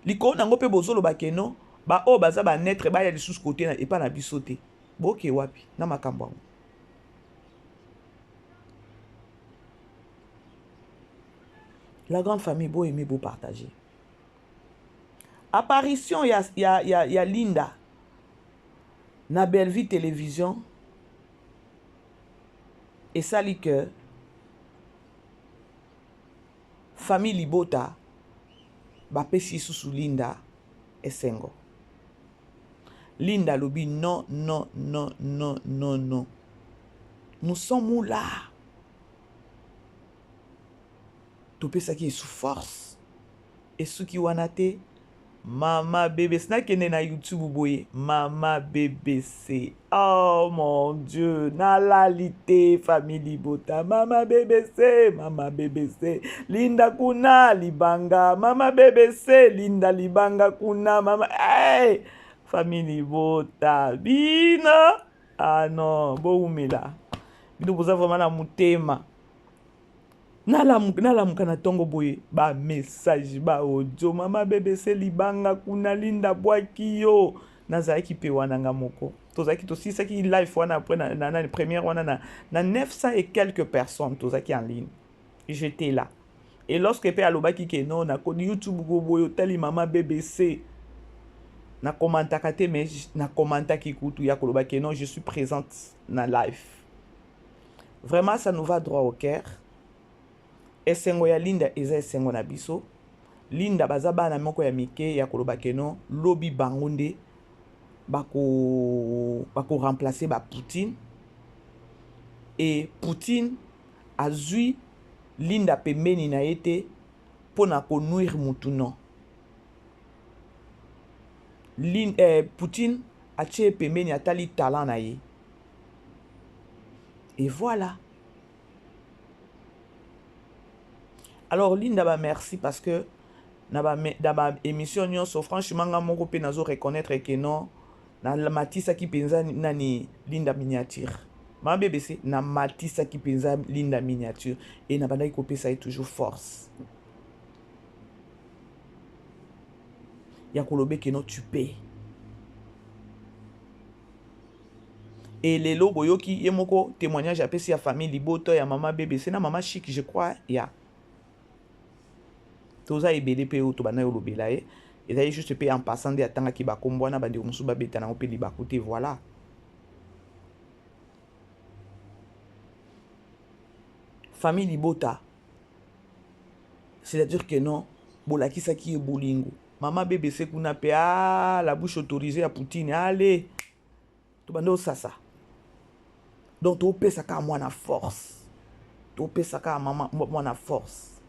Liko nango pe bozo lo bakeno ba o baza ba netre ba ya sous côté na et pas na bisoté. Boke wapi na makambo. La grande famille beau aimer beau partager. Apparition ya Linda na Belle-Vie Télévision et ça li que famille Libota ba pesi sous Linda et sengo. Linda lobi non. Nous sommes là. Tout ça qui est sous force et ce qui wanate Mama BBC, na kene na YouTube boye. Mama BBC. Oh mon Dieu, na lalité famille Libota. Mama BBC. Linda kuna libanga. Mama BBC, Linda libanga kuna. Mama, hey, famille Libota. Bina. Ah non, bo umela. Bino boza vraiment na mutema. Nalamuka na tongo boye ba message ba audio mama BBC libanga kuna Linda bwaki yo nazaki pe wana nga moko tozaki to si saki live wana après na première wana na 900 et quelques personnes tozaki en ligne. J'étais là Et lorsque pe alobaki ke non na koni YouTube goboyo tali mama BBC na komantaka te mais na komantaki kutu ya koloba ke non je suis présente na live. Vraiment ça nous va droit au cœur. Esengo ya Linda eza esengo na biso. Linda baza bana moko ya mike ya koloba ke non lobi bangonde bako remplacer ba Poutine. Et Poutine azui Linda pembeni na ete pona ko nuire mutu non. Poutine a tché pembeni atali talent na ye. Et voilà. Alors Linda ba merci parce que na ba émission nyonso franchement nga moko pe nazo reconnaître que non na matisa ki penza nani Linda miniature. Ma BBC na matisa ki penza Linda miniature et na banda ko pesa toujours force. Ya kolobe que non tu paies. Et les lobo yoki yemoko témoignage apesi ya famille liboto ya mama BBC na mama chic je crois ya. Toza ebele pe o to bana yo lobela e. Et d'ailleurs juste pe en passant de atanga ki ba kombwana bandi musu ba betana o pe li ba côté voilà. Famille libota. C'est-à-dire que non, bolaki sa ki e bolingo. Mama BBC kuna pe la bouche autorisée à Poutine. Allez. To bando sasa. Donc tu peux ça comme moi na force. Tu peux ça comme maman moi na force.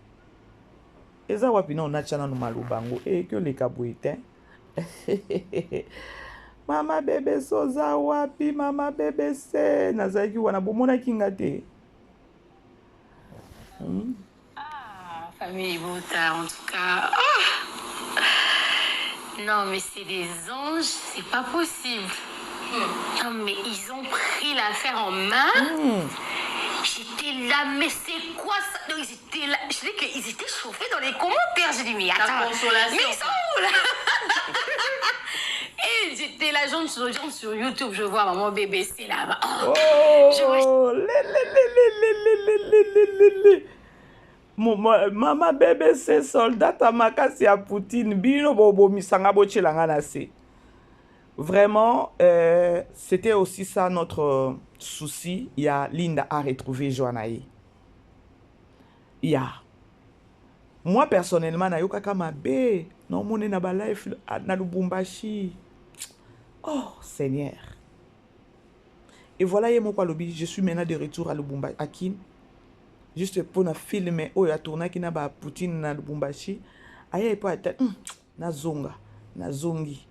Et ça wapi na on a chana no malubango et que les kabouitin. Mama bébé soza wapi mama bébé se nazaki wana bomona kingate. Ah, famille Bota, en tout cas. Non, mais c'est des anges, c'est pas possible. Non, mais ils ont pris l'affaire en main. J'étais là, mais c'est quoi ça? Non, ils étaient là. Je dis qu'ils étaient chauffés dans les commentaires. J'ai dit, mais attends, mais ils sont où là? Et j'étais là, sur YouTube, je vois maman BBC là-bas. Mama BBC soldat makasi ya Poutine bino bobo misanga bochelanga na se. Vraiment, c'était aussi ça notre souci. Il y a Linda a retrouvé Joanaï. Il y a. Moi, personnellement, na yokaka mabe. Non, mon na ba life na Lubumbashi. Oh, Seigneur. Et voilà, je suis maintenant de retour à Lubumbashi, à Kin. Juste pour na filmer, oh, ya tourna ki na ba Poutine na Lubumbashi. Aye, pas na zonga, na zongi.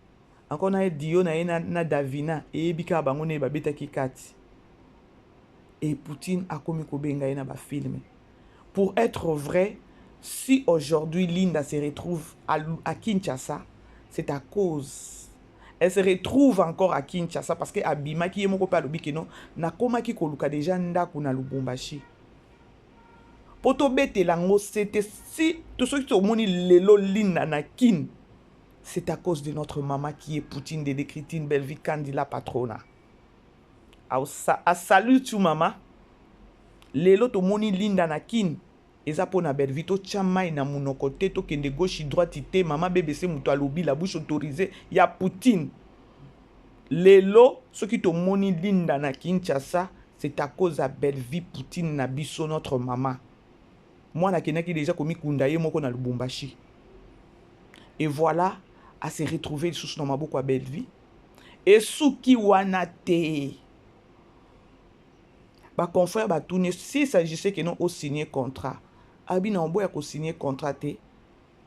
Encore na dio na Davina et bika bangone ba beta ki kati. Et Poutine a commis kobenga na ba film. Pour être vrai, si aujourd'hui Linda se retrouve à Kinshasa, c'est à cause. Elle se retrouve encore à Kinshasa parce que Abima qui est mon copain non na koma ki koluka déjà ndaku na Lubumbashi. Poto bete lango c'était si tout ce qui au moni lelo Linda na kin. C'est à cause de notre maman qui est Poutine de Décritine Belleville Candila Patrona. A salut tu maman. Lelo to moni Linda na kin. Eza pona Belleville to chamai na munokote to kende gauche droite ite mama BBC muto alobi la bouche autorisée ya Poutine. Lelo ce qui to moni Linda na Kinshasa, c'est à cause de Belleville Poutine na biso notre maman. Moi na kenaki déjà komi kundaye moko na Lubumbashi. Et voilà, à se retrouver sous son maboko à Belleville. Et souki wanate. Ba confrère ba tourner si s'agissait que non au signer contrat. Abina on boya ko signer contrat te.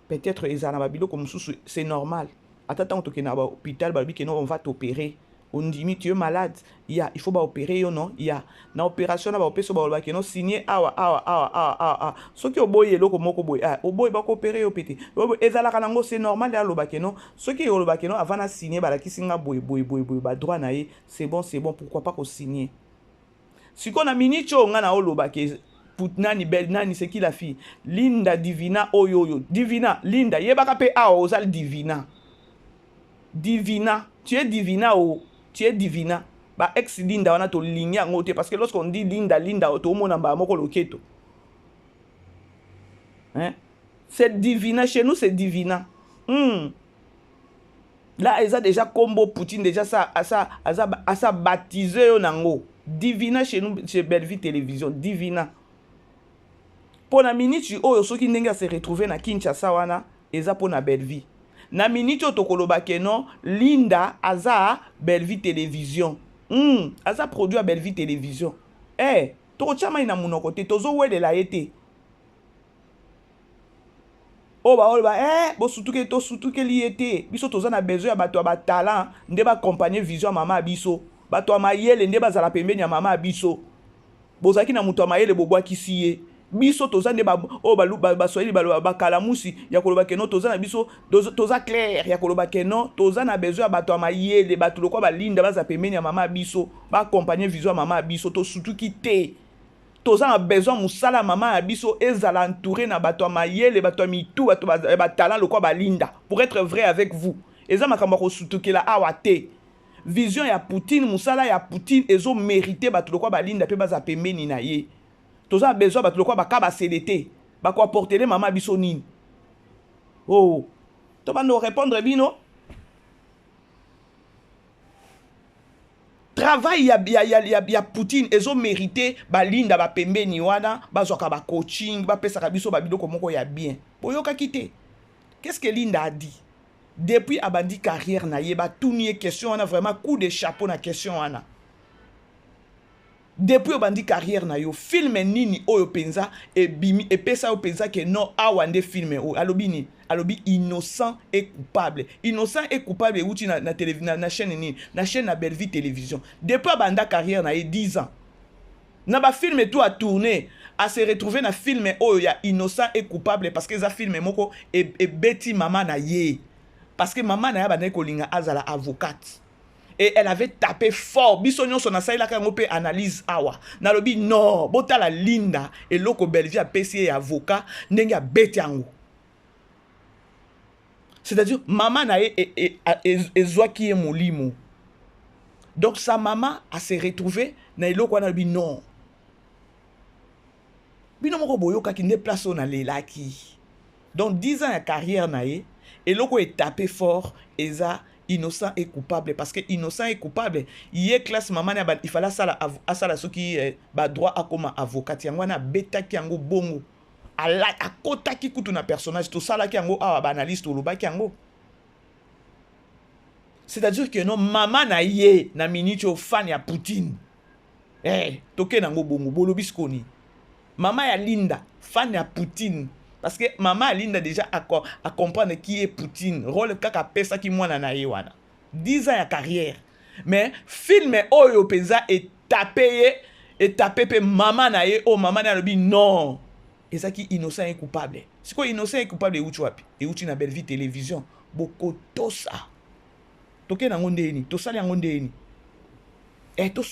Peut-être ezana babilo comme c'est normal. Attends to ke na ba hôpital ba bi que non on va t'opérer. On dit tu es malade. Il faut ba opérer yo non. Il y a na opération na ba opérer so ba que non signer awa. Ce qui oboye loko moko boy. Oboye ba ko opérer yo pété. Ezala kanango c'est normal ya lo ba que non. Ce qui yo lo ba que non avant na signer ba la kisinga boy ba droit na ye. C'est bon pourquoi pas ko signer. Si qu'on a mini chonga na oloba ke Poutnani belle nani c'est qui la fille Linda Divina oyoyo Divina Linda yebaka pe a ozal Divina tu es Divina ba ex Linda wana to linya ngote parce que lorsqu'on dit Linda to mona ba moko loketo Hein? C'est Divina. Chez nous, c'est Divina. Là, ils ont déjà combo Poutine, déjà ça baptisé au nango. Divina chez nous, chez Bellevue Télévision. Divina. Pour la minute, ceux qui n'ont se retrouver na Kinshasa wana, ils ont pour la Bellevue. Na minute, tokoloba non, Linda aza Bellevue Télévision. Aza produit à Bellevue Télévision. Eh, to chama ina munoko te tozo wele la été. Oh bo surtout que liete biso toza na besoin ya bato ba talent nde ba accompagner vision mama biso bato mayele nde bazala pembeni ya mama biso bozaki na muto mayele bobwa kisiye biso toza nde ba soyeli ba kalamusi ya koloba ke non toza na biso toza clair ya koloba ke non toza na besoin ya bato mayele bato lokwa balinda baza pembeni ya mama biso ba accompagner vision mama biso to surtout ki te toza na besoin musala mama biso ezala entouré na bato mayele bato mitu bato talent lokwa balinda pour être vrai avec vous eza makambo ko sutukela awate vision ya Poutine musala ya Poutine ezo mériter bato lokwa balinda pe baza pembeni na ye toza na besoin bato lokwa bakaba célété bako apporter mama biso nini oh to bando répondre bino travail ya Poutine ezo mérité balinda ba pembeni wana bazoka ba coaching ba pesa biso ba biloko moko ya bien boyoka kité qu'est-ce que Linda a dit depuis abandi carrière na ye ba tourner question wana vraiment coup de chapeau na question wana depuis abandi carrière na yo film nini oyo penza e bimi e pesa yo penza que non awande film o alobini alobi innocent et coupable outi na télévision na chaîne nini na chaîne na Bellevue Télévision depuis abanda carrière na ye 10 ans na ba film tout a tourné à se retrouver na film oyo ya innocent et coupable parce que za film moko e beti mama na ye parce que maman na ya bana kolinga azala avocate et elle avait tapé fort bisonyo son asaila ka ngope analyse awa nalobi non botala Linda et loko Bellevue a PC avocat ndenge a beti yango. C'est-à-dire maman na ezwaki ye molimo. Donc sa maman a se retrouvé na eloko na bi non. Bino moko boyoka ki ne place na lelaki. Donc 10 ans de carrière na ye eloko est tapé fort eza innocent et coupable parce que innocent et coupable yé classe maman il fallait ça à ce qui ba droit à comme avocat yango na beta ki yango bongo ala akota ki kutu na personnage tout ça là ki yango a ba analyste ou ba ki yango c'est-à-dire que non maman na yé na minute au fan ya Poutine toke nango bongo bolobi skoni maman ya Linda fan ya Poutine. Parce que maman Linda déjà à comprendre qui est Poutine. Rôle kaka pesa ki mwana na ye wana. 10 ans de carrière. Mais film oyo pesa est tapé pe maman na ye oh maman na lobi non. Et ça qui innocent et coupable. C'est quoi innocent et coupable et wapi? Et uti na Bellevue Télévision. Boko tosa. Toke na ngonde ni, tosali ngonde ni. To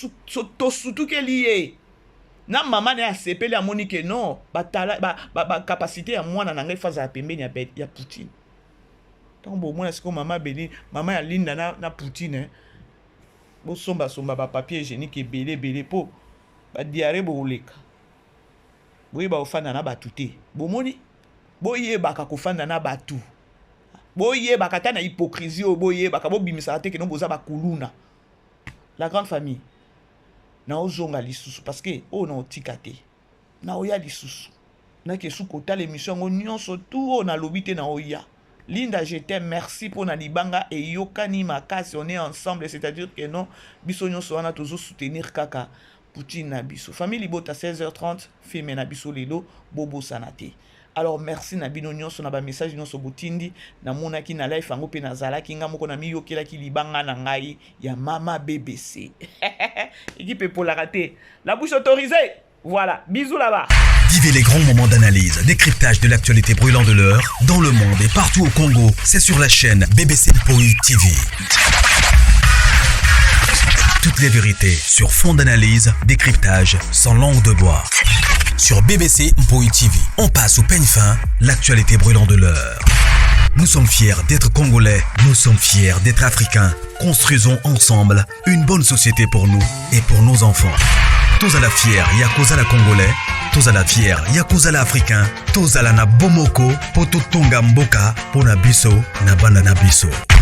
surtout que lié. Na maman a sepeli amoni que non ba capacité ya mwana na ngai faza ya pembeni ya Poutine. Donc bon mwana siko maman beli maman ya Linda na Poutine bo somba ba papier hygiénique belé po ba diarrhée bo oleka. Boye ba ofanda na batute. Bo moni boye ba ka kofanda na batu. Boye ba kata na hypocrisie boye ba ka bo bimisa te que non boza ba kuluna. La grande famille na ozonga lisusu parce que oh na otikate na oya lisusu na ke su kota l'émission ngo nyonso tout on a lobité na oya Linda je t'aime merci pour na libanga et yokani makasi on est ensemble c'est-à-dire que non biso nyonso wana tozo soutenir kaka Poutine na biso famille libota 16h30 film na biso lelo bobo sanate. Alors merci na bino nyonso na ba message nyonso botindi na monaki na live ango pe na zalaki nga moko na miyokela ki libanga na ngai ya mama BBC. Équipe pour la rater. La bouche autorisée. Voilà, bisous là-bas. Vivez les grands moments d'analyse, décryptage de l'actualité brûlante de l'heure dans le monde et partout au Congo. C'est sur la chaîne BBC Mpoï TV. Toutes les vérités sur fond d'analyse, décryptage sans langue de bois. Sur BBC Mpoï TV, on passe au peigne fin l'actualité brûlante de l'heure. Nous sommes fiers d'être Congolais, nous sommes fiers d'être Africains. Construisons ensemble une bonne société pour nous et pour nos enfants. Tous à la fière, Yakoza la Congolais, tozala fier ya kozala africain, tozala na bomoko po totonga mboka po na biso na banda na biso.